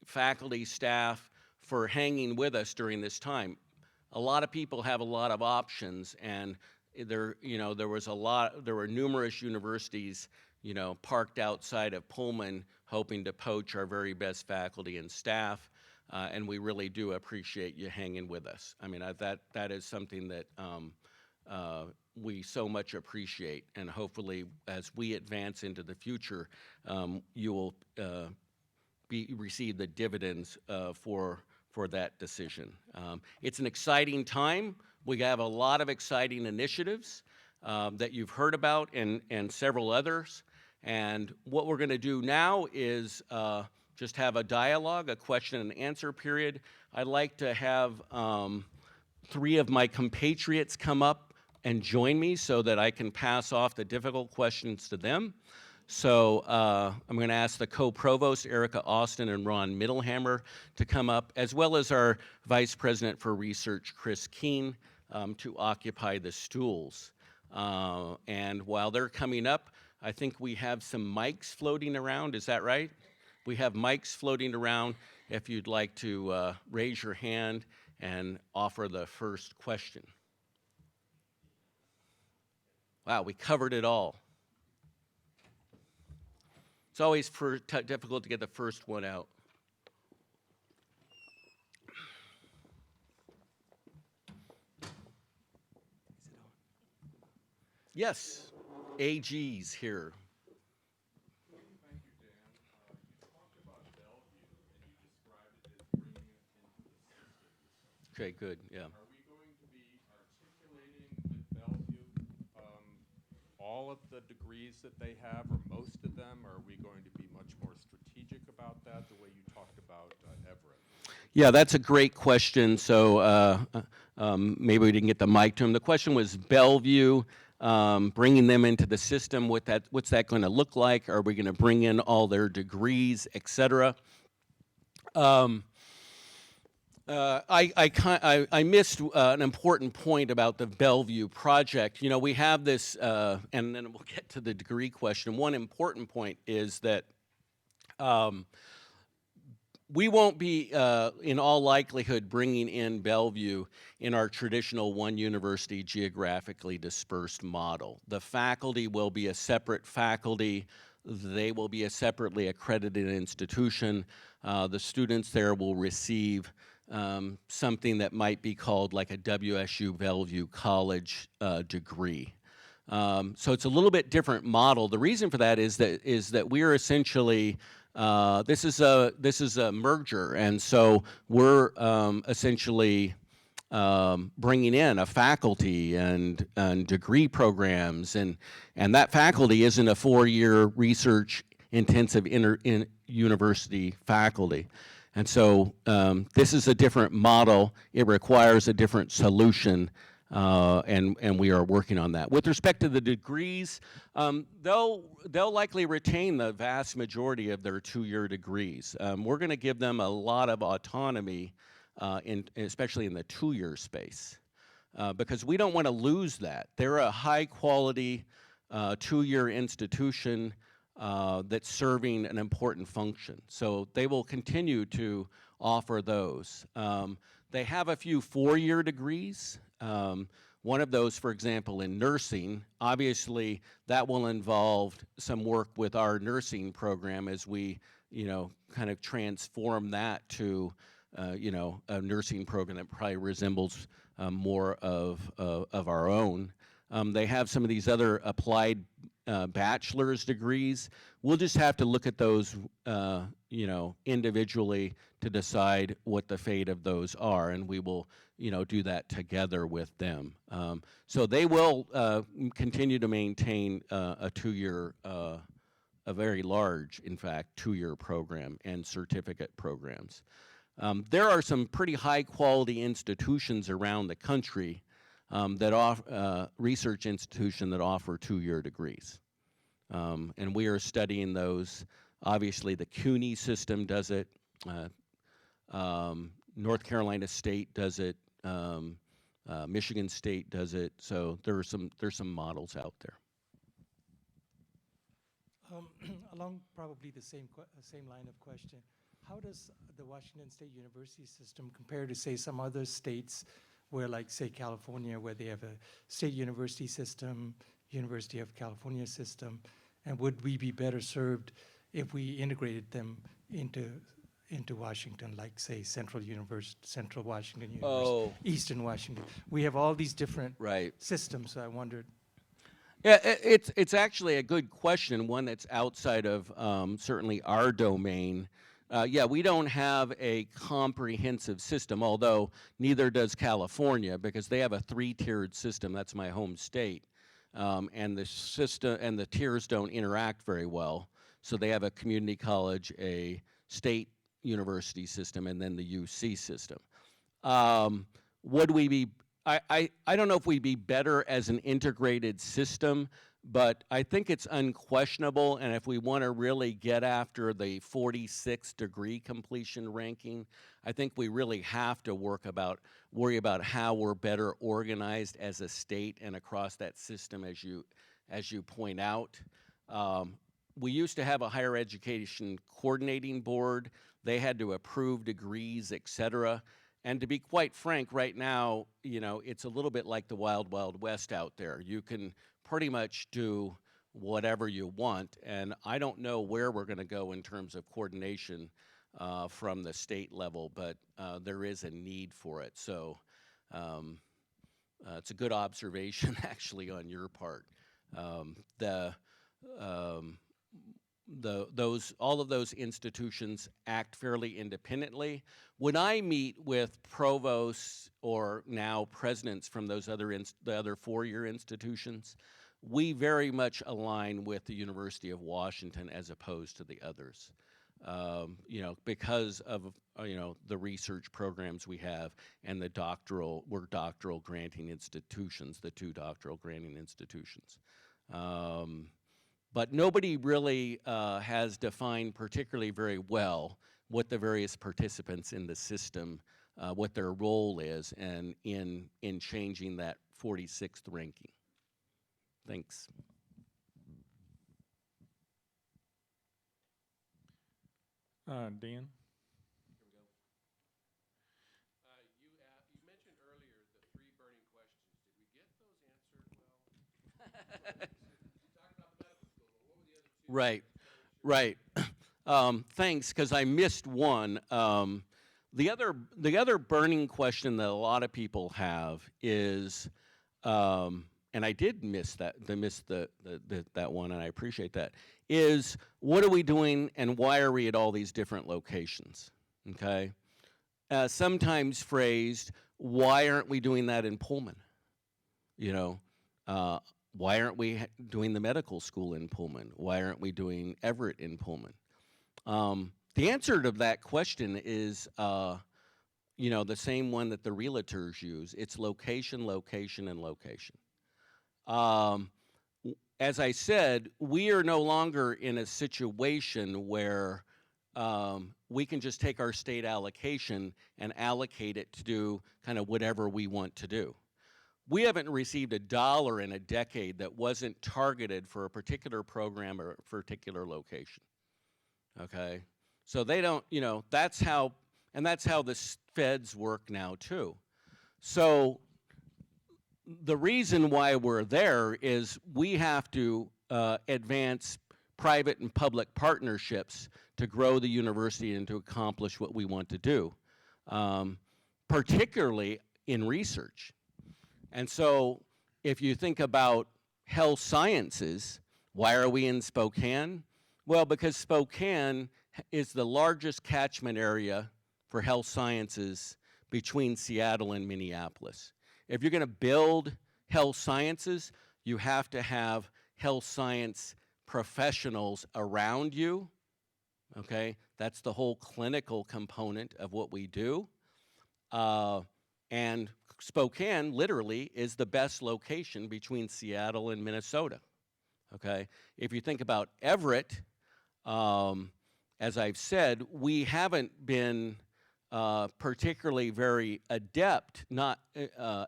faculty, staff, for hanging with us during this time. a lot of people have a lot of options, and there were numerous universities, parked outside of Pullman hoping to poach our very best faculty and staff, and we really do appreciate you hanging with us. I mean, that is something that we so much appreciate, and hopefully as we advance into the future, you will receive the dividends for that decision. It's an exciting time. We have a lot of exciting initiatives that you've heard about, and several others. And what we're going to do now is just have a dialogue, a question and answer period. I'd like to have 3 of my compatriots come up and join me so that I can pass off the difficult questions to them. So I'm going to ask the co-provost, Erica Austin and Ron Middlehammer, to come up, as well as our Vice President for Research, Chris Keene, to occupy the stools. And while they're coming up, I think we have some mics floating around. Is that right? We have mics floating around. If you'd like to raise your hand and offer the first question. Wow, we covered it all. It's always difficult to get the first one out. Yes, AG's here. Thank you, Dan. You talked about Bellevue, and you described it as bringing it into the system. Okay, good, yeah. Are we going to be articulating with Bellevue all of the degrees that they have, or most of them? Or are we going to be much more strategic about that, the way you talked about Everett? Yeah, that's a great question. So maybe we didn't get the mic to him. The question was Bellevue, bringing them into the system. What's that going to look like? Are we going to bring in all their degrees, et cetera? I missed an important point about the Bellevue project. We have this, and then we'll get to the degree question. One important point is that we won't be, in all likelihood, bringing in Bellevue in our traditional one university geographically dispersed model. The faculty will be a separate faculty. They will be a separately accredited institution. The students there will receive something that might be called like a WSU Bellevue College degree. So it's a little bit different model. The reason for that is that we're essentially this is a merger, and so we're essentially bringing in a faculty and degree programs, and that faculty isn't a 4-year research intensive university faculty. And so this is a different model. It requires a different solution, and we are working on that. With respect to the degrees, they'll likely retain the vast majority of their 2-year degrees. We're going to give them a lot of autonomy, especially in the 2-year space, because we don't want to lose that. They're a high-quality 2-year institution that's serving an important function. So they will continue to offer those. They have a few 4-year degrees. One of those, for example, in nursing, obviously that will involve some work with our nursing program as we, kind of transform that to, a nursing program that probably resembles more of our own. They have some of these other applied bachelor's degrees. We'll just have to look at those, individually to decide what the fate of those are, and we will, do that together with them. So they will continue to maintain a 2-year, a very large, in fact, 2-year program and certificate programs. There are some pretty high-quality institutions around the country that offer research institution that offer 2-year degrees, and we are studying those. Obviously, the CUNY system does it. North Carolina State does it. Michigan State does it. So there's some models out there. Along probably the same line of question, how does the Washington State University system compare to, say, some other states where, like, say, California, where they have a state university system, University of California system, and would we be better served if we integrated them into Washington, like, say, Central Washington University, Oh. Eastern Washington? We have all these different Right. systems, so I wondered. Yeah, it's actually a good question, one that's outside of certainly our domain. Yeah, we don't have a comprehensive system, although neither does California, because they have a 3-tiered system. That's my home state, and the system and the tiers don't interact very well. So they have a community college, a state university system, and then the UC system. Would we be? I don't know if we'd be better as an integrated system, but I think it's unquestionable, and if we want to really get after the 46-degree completion ranking, I think we really have to worry about how we're better organized as a state and across that system, as you point out. We used to have a higher education coordinating board. They had to approve degrees, et cetera. And to be quite frank, right now, it's a little bit like the wild, wild west out there. You can pretty much do whatever you want, and I don't know where we're going to go in terms of coordination from the state level, but there is a need for it. So it's a good observation, actually, on your part. All of those institutions act fairly independently. When I meet with provosts or now presidents from those the other 4-year institutions, we very much align with the University of Washington as opposed to the others. Because of the research programs we have and we're doctoral granting institutions, the 2 doctoral granting institutions. But nobody really has defined particularly very well what the various participants in the system, what their role is, and in changing that 46th ranking. Thanks. Dan? You mentioned earlier the 3 burning questions. Did we get those answered well? You talked about the medical school, but what were the other 2? Right. Thanks, because I missed one. The other burning question that a lot of people have is, and I did miss that one, and I appreciate that, is what are we doing and why are we at all these different locations? Okay, sometimes phrased, why aren't we doing that in Pullman? Why aren't we doing the medical school in Pullman? Why aren't we doing Everett in Pullman? The answer to that question is, the same one that the realtors use. It's location, location, and location. As I said, we are no longer in a situation where we can just take our state allocation and allocate it to do kind of whatever we want to do. We haven't received $1 in a decade that wasn't targeted for a particular program or a particular location. Okay? So they don't, that's how the feds work now too. So the reason why we're there is we have to advance private and public partnerships to grow the university and to accomplish what we want to do, particularly in research. And so if you think about health sciences, why are we in Spokane? Well, because Spokane is the largest catchment area for health sciences between Seattle and Minneapolis. If you're going to build health sciences, you have to have health science professionals around you, okay? That's the whole clinical component of what we do. And Spokane, literally, is the best location between Seattle and Minnesota, okay? If you think about Everett, as I've said, we haven't been particularly very adept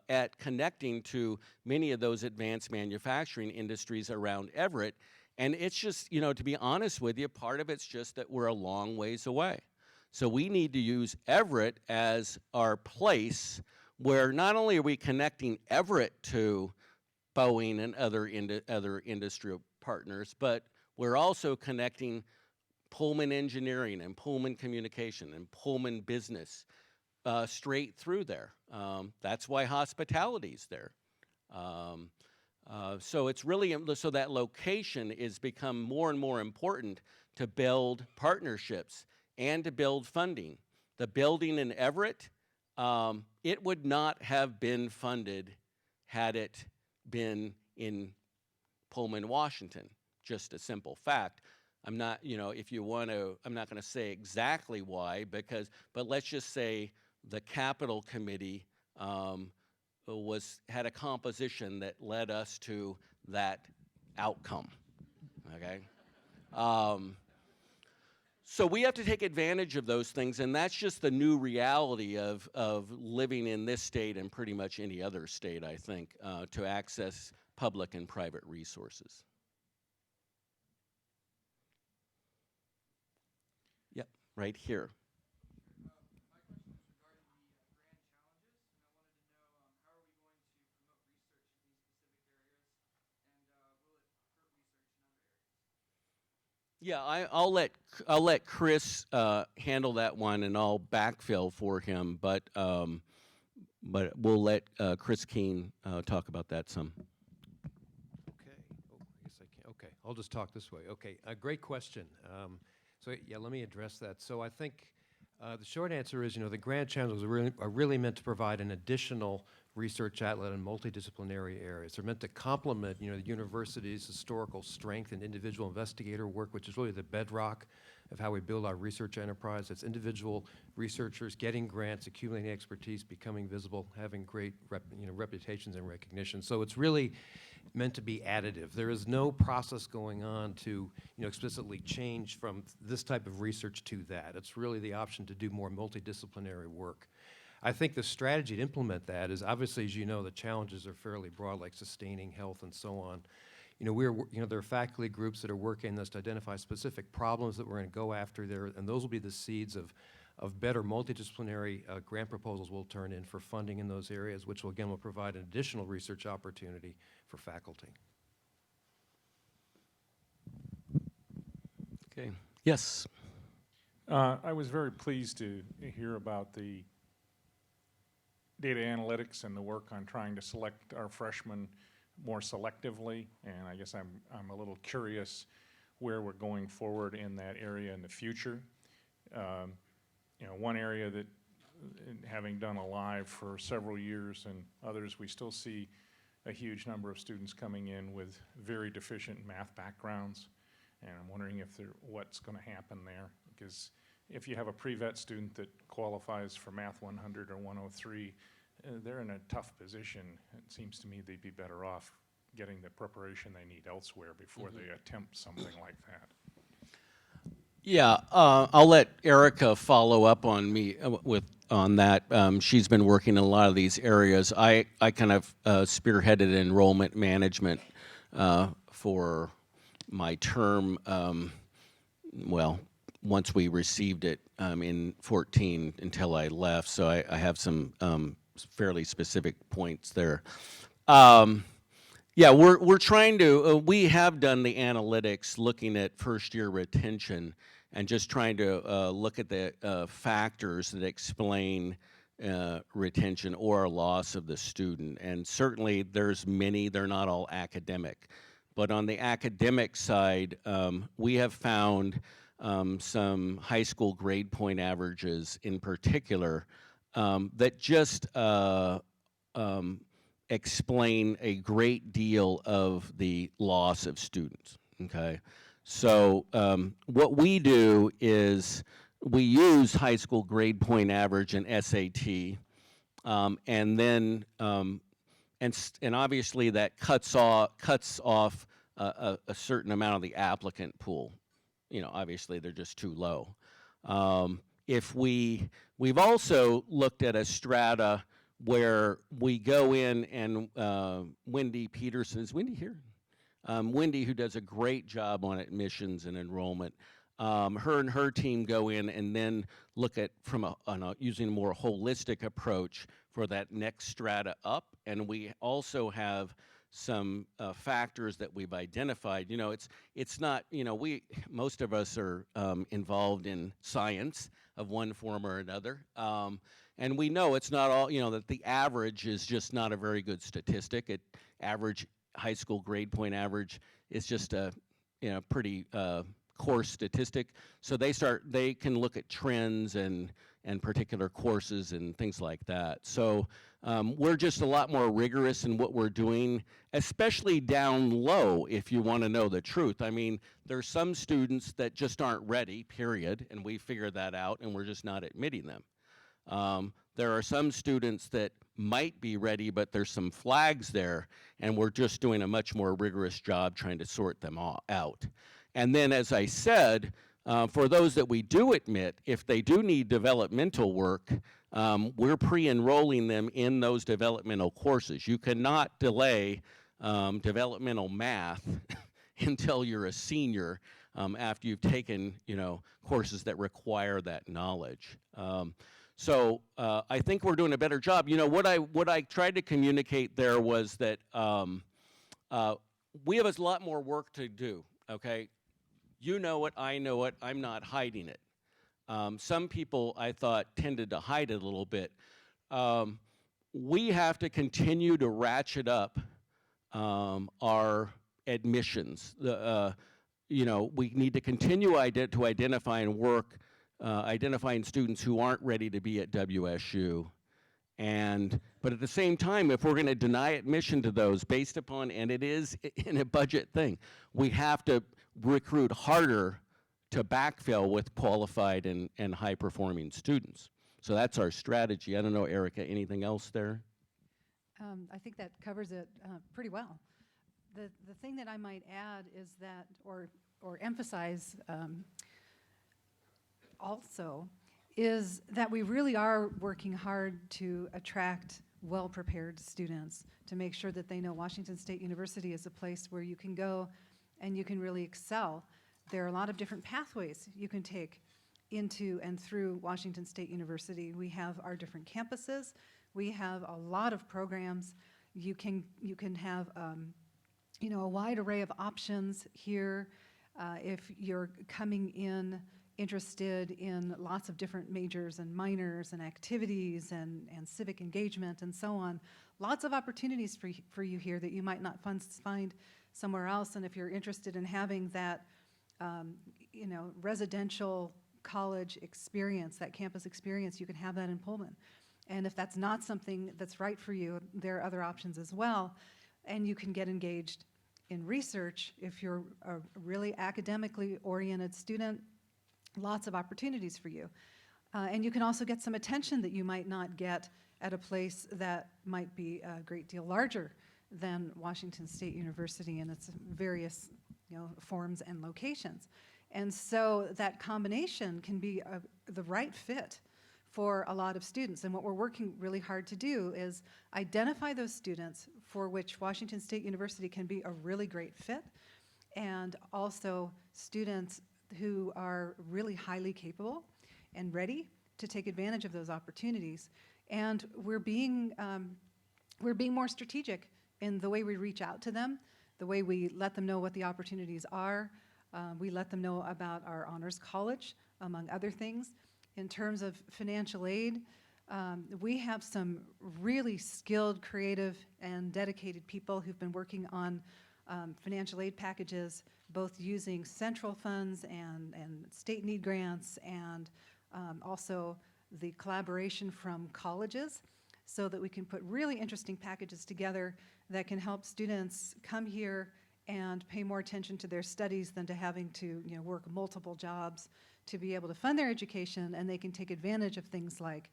at connecting to many of those advanced manufacturing industries around Everett. And it's just, to be honest with you, part of it's just that we're a long ways away. So we need to use Everett as our place where not only are we connecting Everett to Boeing and other industrial partners, but we're also connecting Pullman Engineering and Pullman Communication and Pullman Business straight through there. That's why hospitality's there. So it's really, so that location is become more and more important to build partnerships and to build funding. The building in Everett, it would not have been funded had it been in Pullman, Washington. Just a simple fact. I'm not, if you want to, I'm not going to say exactly why, but let's just say the Capital Committee had a composition that led us to that outcome, okay? So we have to take advantage of those things, and that's just the new reality of living in this state and pretty much any other state, I think, to access public and private resources. Yep, right here. Yeah, I'll let Chris handle that one, and I'll backfill for him. But we'll let Chris Keene talk about that some. Okay. Oh, I guess I can't. Okay, I'll just talk this way. Okay, a great question. So yeah, let me address that. So I think the short answer is, the grant channels are really meant to provide an additional research outlet in multidisciplinary areas. They're meant to complement, the university's historical strength and individual investigator work, which is really the bedrock of how we build our research enterprise. It's individual researchers getting grants, accumulating expertise, becoming visible, having great reputations and recognition. So it's really meant to be additive. There is no process going on to explicitly change from this type of research to that. It's really the option to do more multidisciplinary work. I think the strategy to implement that is, obviously, as you know, the challenges are fairly broad, like sustaining health and so on. There are faculty groups that are working on this to identify specific problems that we're going to go after there, and those will be the seeds of better multidisciplinary grant proposals we'll turn in for funding in those areas, which will provide an additional research opportunity for faculty. Okay. Yes. I was very pleased to hear about the data analytics and the work on trying to select our freshmen more selectively, and I guess I'm a little curious where we're going forward in that area in the future. One area that, having done Alive for several years and others, we still see a huge number of students coming in with very deficient math backgrounds, and I'm wondering what's going to happen there, because if you have a pre-vet student that qualifies for Math 100 or 103, they're in a tough position. It seems to me they'd be better off getting the preparation they need elsewhere before they attempt something like that. Yeah, I'll let Erica follow up on me on that. She's been working in a lot of these areas. I kind of spearheaded enrollment management for my term. Once we received it in 14 until I left, so I have some fairly specific points there. Yeah, we're trying to. We have done the analytics, looking at first-year retention, and just trying to look at the factors that explain retention or loss of the student. And certainly, there's many. They're not all academic, but on the academic side, we have found some high school grade point averages in particular that just explain a great deal of the loss of students, okay? So what we do is we use high school grade point average and SAT, and then, and obviously that cuts off a certain amount of the applicant pool. Obviously they're just too low. We've also looked at a strata where we go in and Wendy Peterson, is Wendy here? Wendy, who does a great job on admissions and enrollment, her and her team go in and then look at using a more holistic approach for that next strata up. And we also have some factors that we've identified. You know, it's not, you know, most of us are involved in science of one form or another. And we know it's not all, you know, that the average is just not a very good statistic. Average high school grade point average is just a, you know, pretty coarse statistic. So they can look at trends and particular courses and things like that. So we're just a lot more rigorous in what we're doing, especially down low, if you want to know the truth. I mean, there's some students that just aren't ready, period, and we figure that out, and we're just not admitting them. There are some students that might be ready, but there's some flags there, and we're just doing a much more rigorous job trying to sort them all out. And then, as I said, for those that we do admit, if they do need developmental work, we're pre-enrolling them in those developmental courses. You cannot delay developmental math until you're a senior after you've taken, you know, courses that require that knowledge. So I think we're doing a better job. You know, what I tried to communicate there was that we have a lot more work to do, okay? You know it, I know it, I'm not hiding it. Some people, I thought, tended to hide it a little bit. We have to continue to ratchet up our admissions. You know, we need to continue to identify and work identifying students who aren't ready to be at WSU. But at the same time, if we're going to deny admission to those based upon, and it is in a budget thing, we have to recruit harder to backfill with qualified and high-performing students. So that's our strategy. I don't know, Erica, anything else there? I think that covers it pretty well. The thing that I might add is that, or emphasize also, is that we really are working hard to attract well-prepared students, to make sure that they know Washington State University is a place where you can go and you can really excel. There are a lot of different pathways you can take into and through Washington State University. We have our different campuses. We have a lot of programs. You can have you know, a wide array of options here if you're coming in interested in lots of different majors and minors and activities and civic engagement and so on. Lots of opportunities for you here that you might not find somewhere else. And if you're interested in having that, you know, residential college experience, that campus experience, you can have that in Pullman. And if that's not something that's right for you, there are other options as well. And you can get engaged in research if you're a really academically oriented student. Lots of opportunities for you. And you can also get some attention that you might not get at a place that might be a great deal larger than Washington State University in its various, you know, forms and locations. And so that combination can be the right fit for a lot of students. And what we're working really hard to do is identify those students for which Washington State University can be a really great fit, and also students who are really highly capable and ready to take advantage of those opportunities. And we're being more strategic in the way we reach out to them, the way we let them know what the opportunities are. We let them know about our honors college, among other things. In terms of financial aid, we have some really skilled, creative, and dedicated people who've been working on financial aid packages, both using central funds and state need grants, and also the collaboration from colleges, so that we can put really interesting packages together that can help students come here and pay more attention to their studies than to having to, you know, work multiple jobs to be able to fund their education. And they can take advantage of things like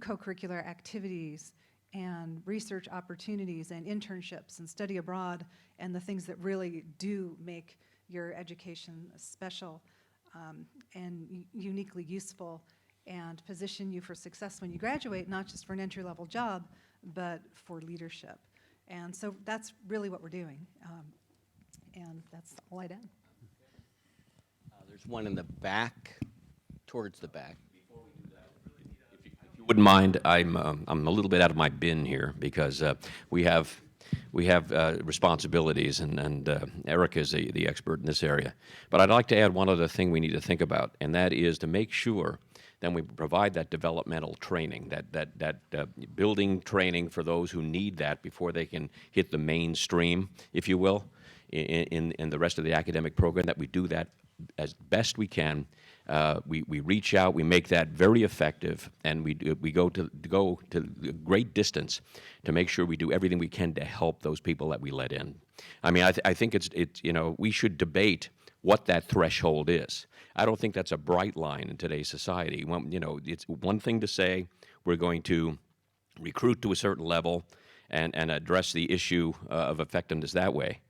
co-curricular activities and research opportunities and internships and study abroad, and the things that really do make your education special and uniquely useful and position you for success when you graduate, not just for an entry-level job, but for leadership. And so that's really what we're doing. And that's all I'd add. There's one in the back, towards the back. Before we do that, if you wouldn't mind, I'm a little bit out of my bin here because we have responsibilities, and Eric is the expert in this area. But I'd like to add one other thing we need to think about, and that is to make sure that we provide that developmental training, that building training for those who need that before they can hit the mainstream, if you will, in the rest of the academic program, that we do that as best we can. We reach out, we make that very effective, and we go to a great distance to make sure we do everything we can to help those people that we let in. I mean, I think it's we should debate what that threshold is. I don't think that's a bright line in today's society. It's one thing to say we're going to recruit to a certain level and address the issue of effectiveness that way.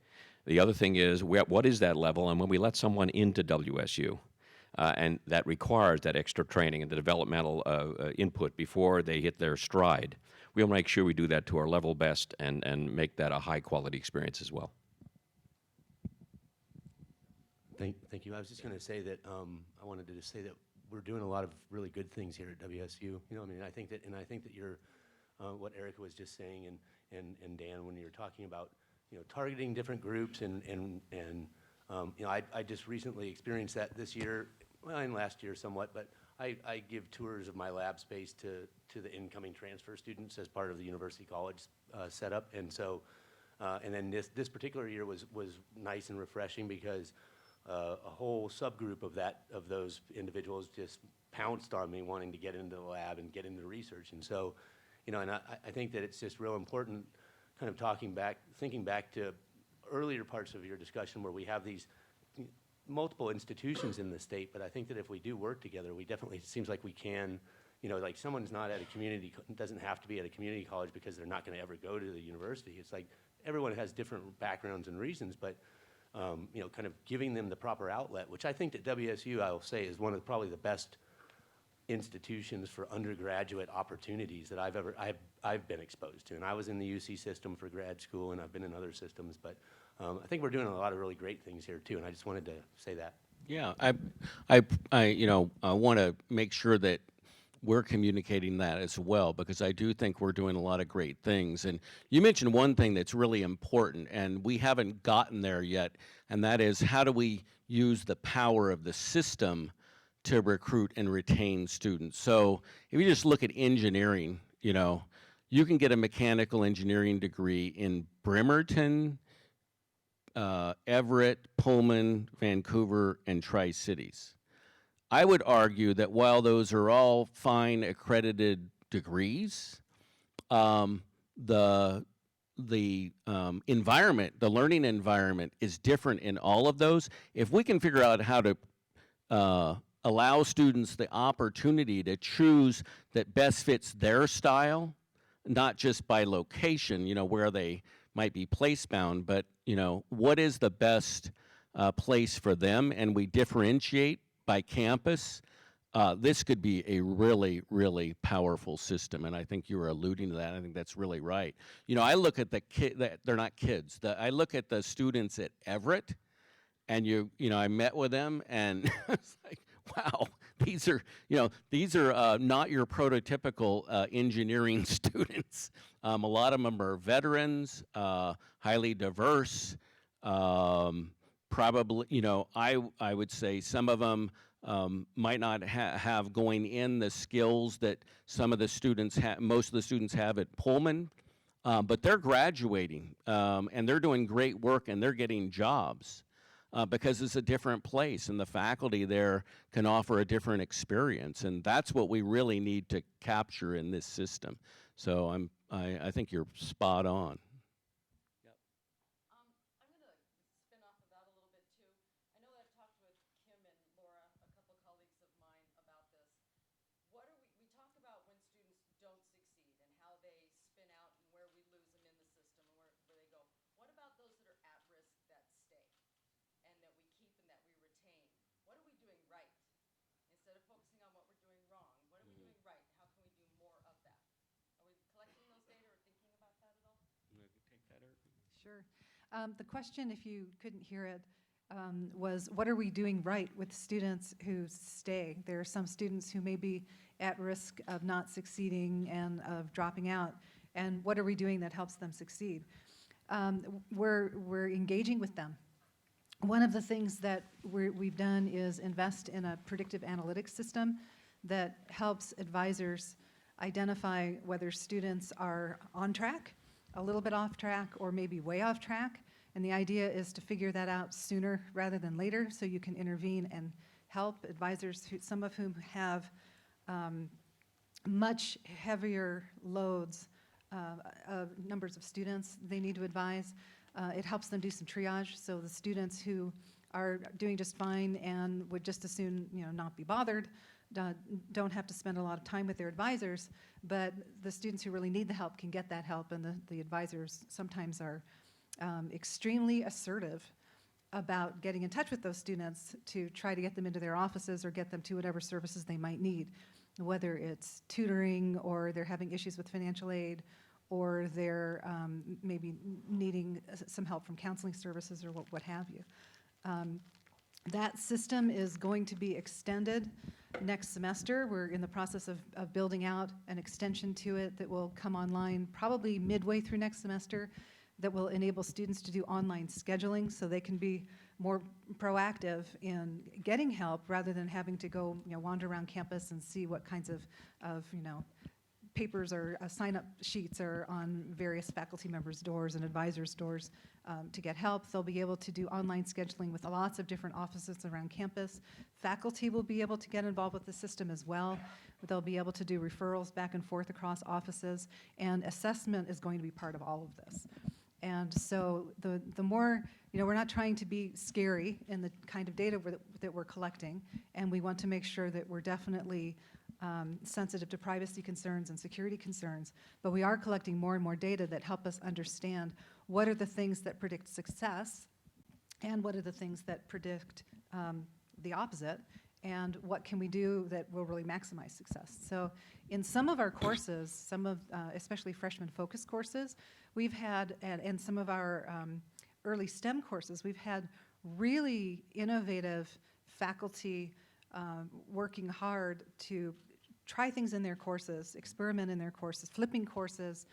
The other thing is, what is that level? And when we let someone into WSU, and that requires that extra training and the developmental input before they hit their stride, we'll make sure we do that to our level best and make that a high-quality experience as well. Thank you. I was just going to say that I wanted to just say that we're doing a lot of really good things here at WSU. You know, I mean, I think that you're what Erica was just saying, and Dan, when you're talking about targeting different groups, and I just recently experienced that this year, well, and last year somewhat, but I give tours of my lab space to the incoming transfer students as part of the University College setup, and so and then this particular year was nice and refreshing because a whole subgroup of those individuals just pounced on me wanting to get into the lab and get into research, and so and I think that it's just real important, kind of thinking back to earlier parts of your discussion where we have these multiple institutions in the state, but I think that if we do work together, we definitely, it seems like we can, like someone's not at a doesn't have to be at a community college because they're not going to ever go to the university. It's like everyone has different backgrounds and reasons, but kind of giving them the proper outlet, which I think that WSU, I will say, is one of probably the best institutions for undergraduate opportunities that I've been exposed to. And I was in the UC system for grad school, and I've been in other systems, but I think we're doing a lot of really great things here too, and I just wanted to say that. Yeah, I want to make sure that we're communicating that as well, because I do think we're doing a lot of great things. And you mentioned one thing that's really important, and we haven't gotten there yet, and that is, how do we use the power of the system to recruit and retain students? So if you just look at engineering, you can get a mechanical engineering degree in Bremerton, Everett, Pullman, Vancouver, and Tri-Cities. I would argue that while those are all fine accredited degrees, the environment, the learning environment, is different in all of those. If we can figure out how to allow students the opportunity to choose that best fits their style, not just by location, where they might be place-bound, but, what is the best place for them, and we differentiate by campus, this could be a really, really powerful system, and I think you were alluding to that. I think that's really right. I look at they're not kids. I look at the students at Everett, and I met with them, and it's like, wow, these are not your prototypical engineering students. A lot of them are veterans, highly diverse. Probably, I would say some of them might not have going in the skills that some of the students most of the students have at Pullman, but they're graduating, and they're doing great work, and they're getting jobs. Because it's a different place, and the faculty there can offer a different experience, and that's what we really need to capture in this system. So I think you're spot on. I'm going to spin off of that a little bit too. I know that I've talked with Kim and Laura, a couple colleagues of mine, about this. We talk about when students don't succeed and how they spin out and where we lose them in the system and where they go. What about those that are at risk that stay and that we keep and that we retain? What are we doing right? Instead of focusing on what we're doing wrong, what are we doing right? How can we do more of that? Are we collecting those data or thinking about that at all? Take that, Eric? Sure. The question, if you couldn't hear it, was what are we doing right with students who stay? There are some students who may be at risk of not succeeding and of dropping out, and what are we doing that helps them succeed? We're engaging with them. One of the things that we've done is invest in a predictive analytics system that helps advisors identify whether students are on track, a little bit off track, or maybe way off track. And the idea is to figure that out sooner rather than later so you can intervene and help advisors, some of whom have much heavier loads, numbers of students they need to advise. It helps them do some triage, so the students who are doing just fine and would just as soon, not be bothered, don't have to spend a lot of time with their advisors, but the students who really need the help can get that help, and the advisors sometimes are extremely assertive about getting in touch with those students to try to get them into their offices or get them to whatever services they might need, whether it's tutoring or they're having issues with financial aid or they're maybe needing some help from counseling services or what have you. That system is going to be extended next semester. We're in the process of building out an extension to it that will come online probably midway through next semester, that will enable students to do online scheduling so they can be more proactive in getting help rather than having to go wander around campus and see what kinds of papers or sign-up sheets are on various faculty members' doors and advisors' doors to get help. They'll be able to do online scheduling with lots of different offices around campus. Faculty will be able to get involved with the system as well. They'll be able to do referrals back and forth across offices, and assessment is going to be part of all of this. And so the more, we're not trying to be scary in the kind of data that we're collecting, and we want to make sure that we're definitely sensitive to privacy concerns and security concerns, but we are collecting more and more data that help us understand what are the things that predict success and what are the things that predict the opposite, and what can we do that will really maximize success. So in some of our courses, some of especially freshman focus courses, we've had, and some of our early STEM courses, we've had really innovative faculty working hard to try things in their courses, experiment in their courses, flipping courses,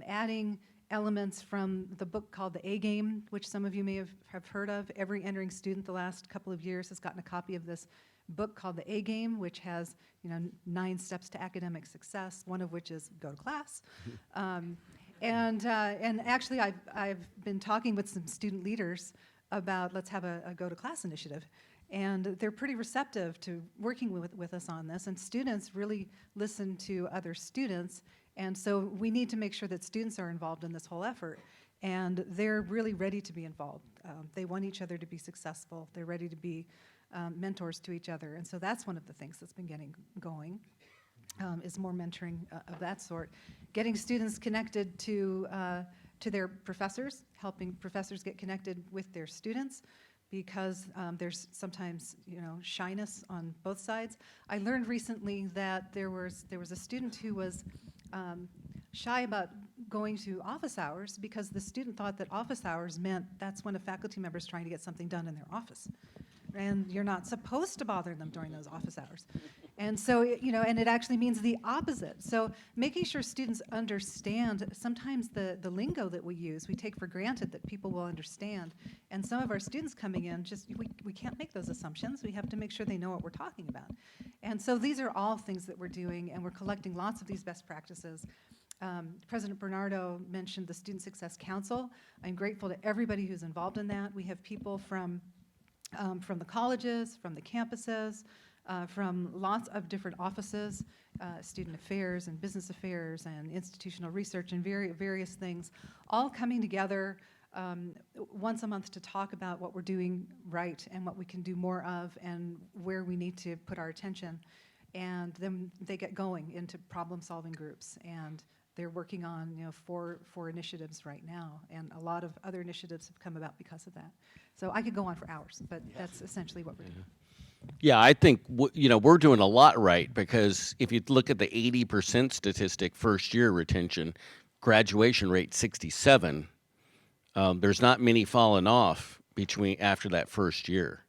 adding elements from the book called The A-Game, which some of you may have heard of. Every entering student the last couple of years has gotten a copy of this book called The A-Game, which has 9 steps to academic success, one of which is go to class. And actually, I've been talking with some student leaders about let's have a go to class initiative. And they're pretty receptive to working with us on this, and students really listen to other students, and so we need to make sure that students are involved in this whole effort, and they're really ready to be involved. They want each other to be successful. They're ready to be mentors to each other, and so that's one of the things that's been getting going, is more mentoring of that sort. Getting students connected to their professors, helping professors get connected with their students, because there's sometimes shyness on both sides. I learned recently that there was a student who was shy about going to office hours because the student thought that office hours meant that's when a faculty member is trying to get something done in their office. And you're not supposed to bother them during those office hours. And so, and it actually means the opposite. So making sure students understand sometimes the lingo that we use, we take for granted that people will understand. And some of our students coming in, we can't make those assumptions. We have to make sure they know what we're talking about. And so these are all things that we're doing, and we're collecting lots of these best practices. President Bernardo mentioned the Student Success Council. I'm grateful to everybody who's involved in that. We have people from the colleges, from the campuses, from lots of different offices, student affairs and business affairs and institutional research and various things, all coming together once a month to talk about what we're doing right and what we can do more of and where we need to put our attention. And then they get going into problem-solving groups, and they're working on 4 initiatives right now, and a lot of other initiatives have come about because of that. So I could go on for hours, but that's essentially what we're doing. Yeah, I think we're doing a lot right, because if you look at the 80% statistic, first year retention, graduation rate 67. There's not many falling off after that first year.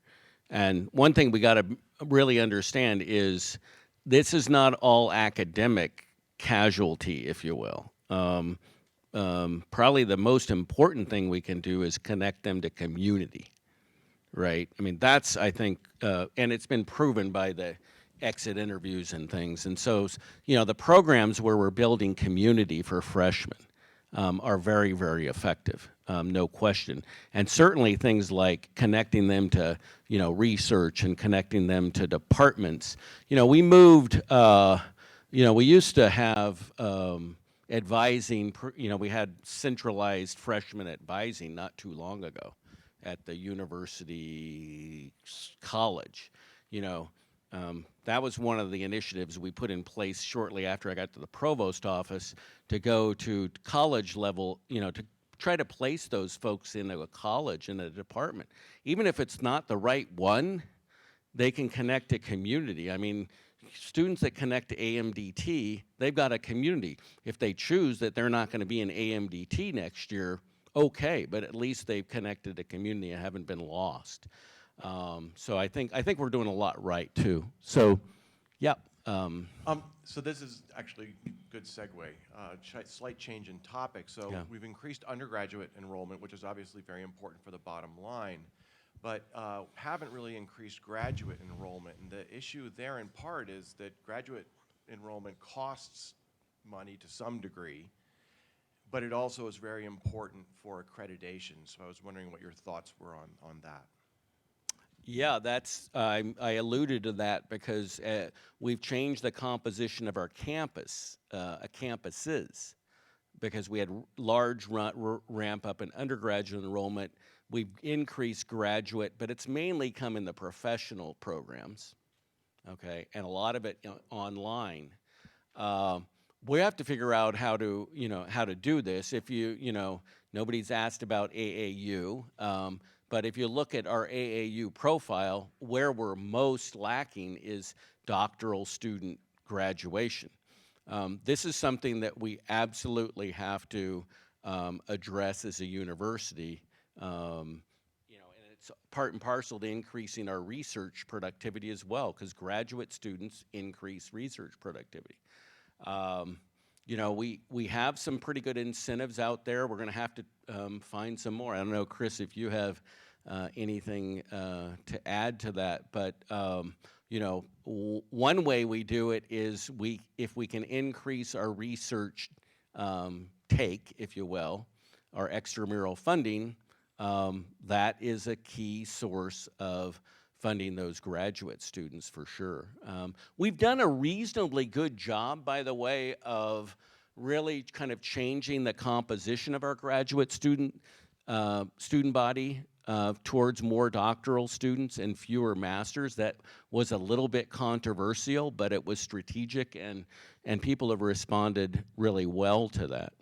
And one thing we got to really understand is this is not all academic casualty, if you will. Probably the most important thing we can do is connect them to community, right? I mean, that's, I think, and it's been proven by the exit interviews and things. And so, the programs where we're building community for freshmen are very, very effective, no question. And certainly things like connecting them to, research and connecting them to departments. We moved, we used to have advising, we had centralized freshman advising not too long ago at the university college. That was one of the initiatives we put in place shortly after I got to the provost office to go to college level, to try to place those folks into a college, in a department. Even if it's not the right one, they can connect to community. I mean, students that connect to AMDT, they've got a community. If they choose that they're not going to be in AMDT next year, okay, but at least they've connected to community and haven't been lost. So I think we're doing a lot right too. So, yeah. So this is actually a good segue. Slight change in topic. So Yeah. we've increased undergraduate enrollment, which is obviously very important for the bottom line, but haven't really increased graduate enrollment. And the issue there in part is that graduate enrollment costs money to some degree, but it also is very important for accreditation. So I was wondering what your thoughts were on that. Yeah, that's, I alluded to that because we've changed the composition of our campuses, because we had large ramp up in undergraduate enrollment. We've increased graduate, but it's mainly come in the professional programs, okay, and a lot of it online. We have to figure out how to do this. If nobody's asked about AAU, but if you look at our AAU profile, where we're most lacking is doctoral student graduation. This is something that we absolutely have to address as a university, and it's part and parcel to increasing our research productivity as well, because graduate students increase research productivity. We have some pretty good incentives out there. We're going to have to find some more. I don't know, Chris, if you have anything to add to that, but one way we do it is if we can increase our research take, if you will, our extramural funding, that is a key source of funding those graduate students for sure. We've done a reasonably good job, by the way, of really kind of changing the composition of our graduate student body towards more doctoral students and fewer masters. That was a little bit controversial, but it was strategic, and people have responded really well to that.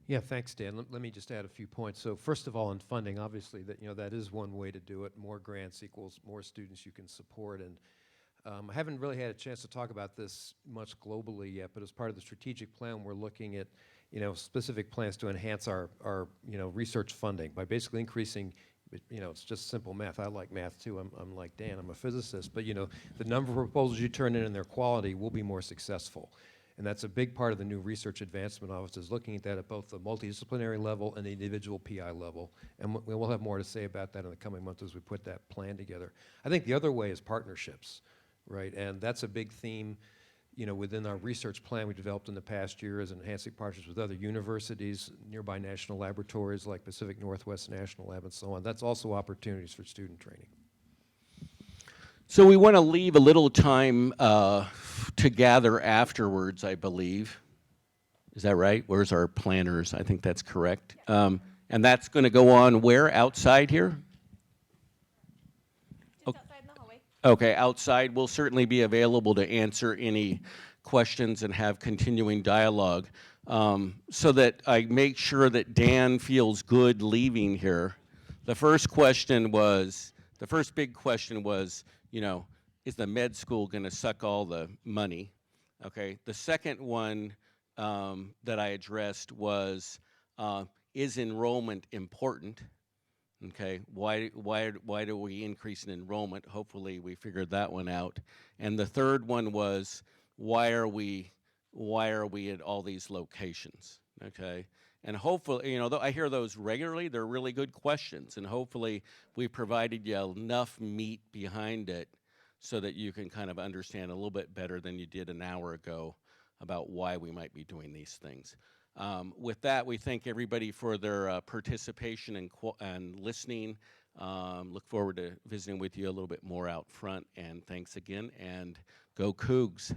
Yeah, thanks, Dan. Let me just add a few points. So first of all, in funding, obviously, that is one way to do it. More grants equals more students you can support. And I haven't really had a chance to talk about this much globally yet, but as part of the strategic plan, we're looking at specific plans to enhance our research funding by basically increasing. It's just simple math. I like math too. I'm like Dan. I'm a physicist. But the number of proposals you turn in and their quality will be more successful. And that's a big part of the new Research Advancement Office, is looking at that at both the multidisciplinary level and the individual PI level. And we'll have more to say about that in the coming months as we put that plan together. I think the other way is partnerships, right? And that's a big theme, within our research plan we developed in the past year, is enhancing partnerships with other universities, nearby national laboratories like Pacific Northwest National Lab and so on. That's also opportunities for student training. So we want to leave a little time to gather afterwards, I believe. Is that right? Where's our planners? I think that's correct. And that's going to go on where? Outside here? Just outside in the hallway. Okay, outside. We'll certainly be available to answer any questions and have continuing dialogue, so that I make sure that Dan feels good leaving here. The first big question was, is the med school going to suck all the money? Okay. The second one that I addressed was, is enrollment important? Okay, why do we increase in enrollment? Hopefully, we figured that one out. And the third one was, why are we at all these locations? Okay, and hopefully, I hear those regularly. They're really good questions, and hopefully, we provided you enough meat behind it so that you can kind of understand a little bit better than you did an hour ago about why we might be doing these things. With that, we thank everybody for their participation and listening. Look forward to visiting with you a little bit more out front. And thanks again, and go Cougs.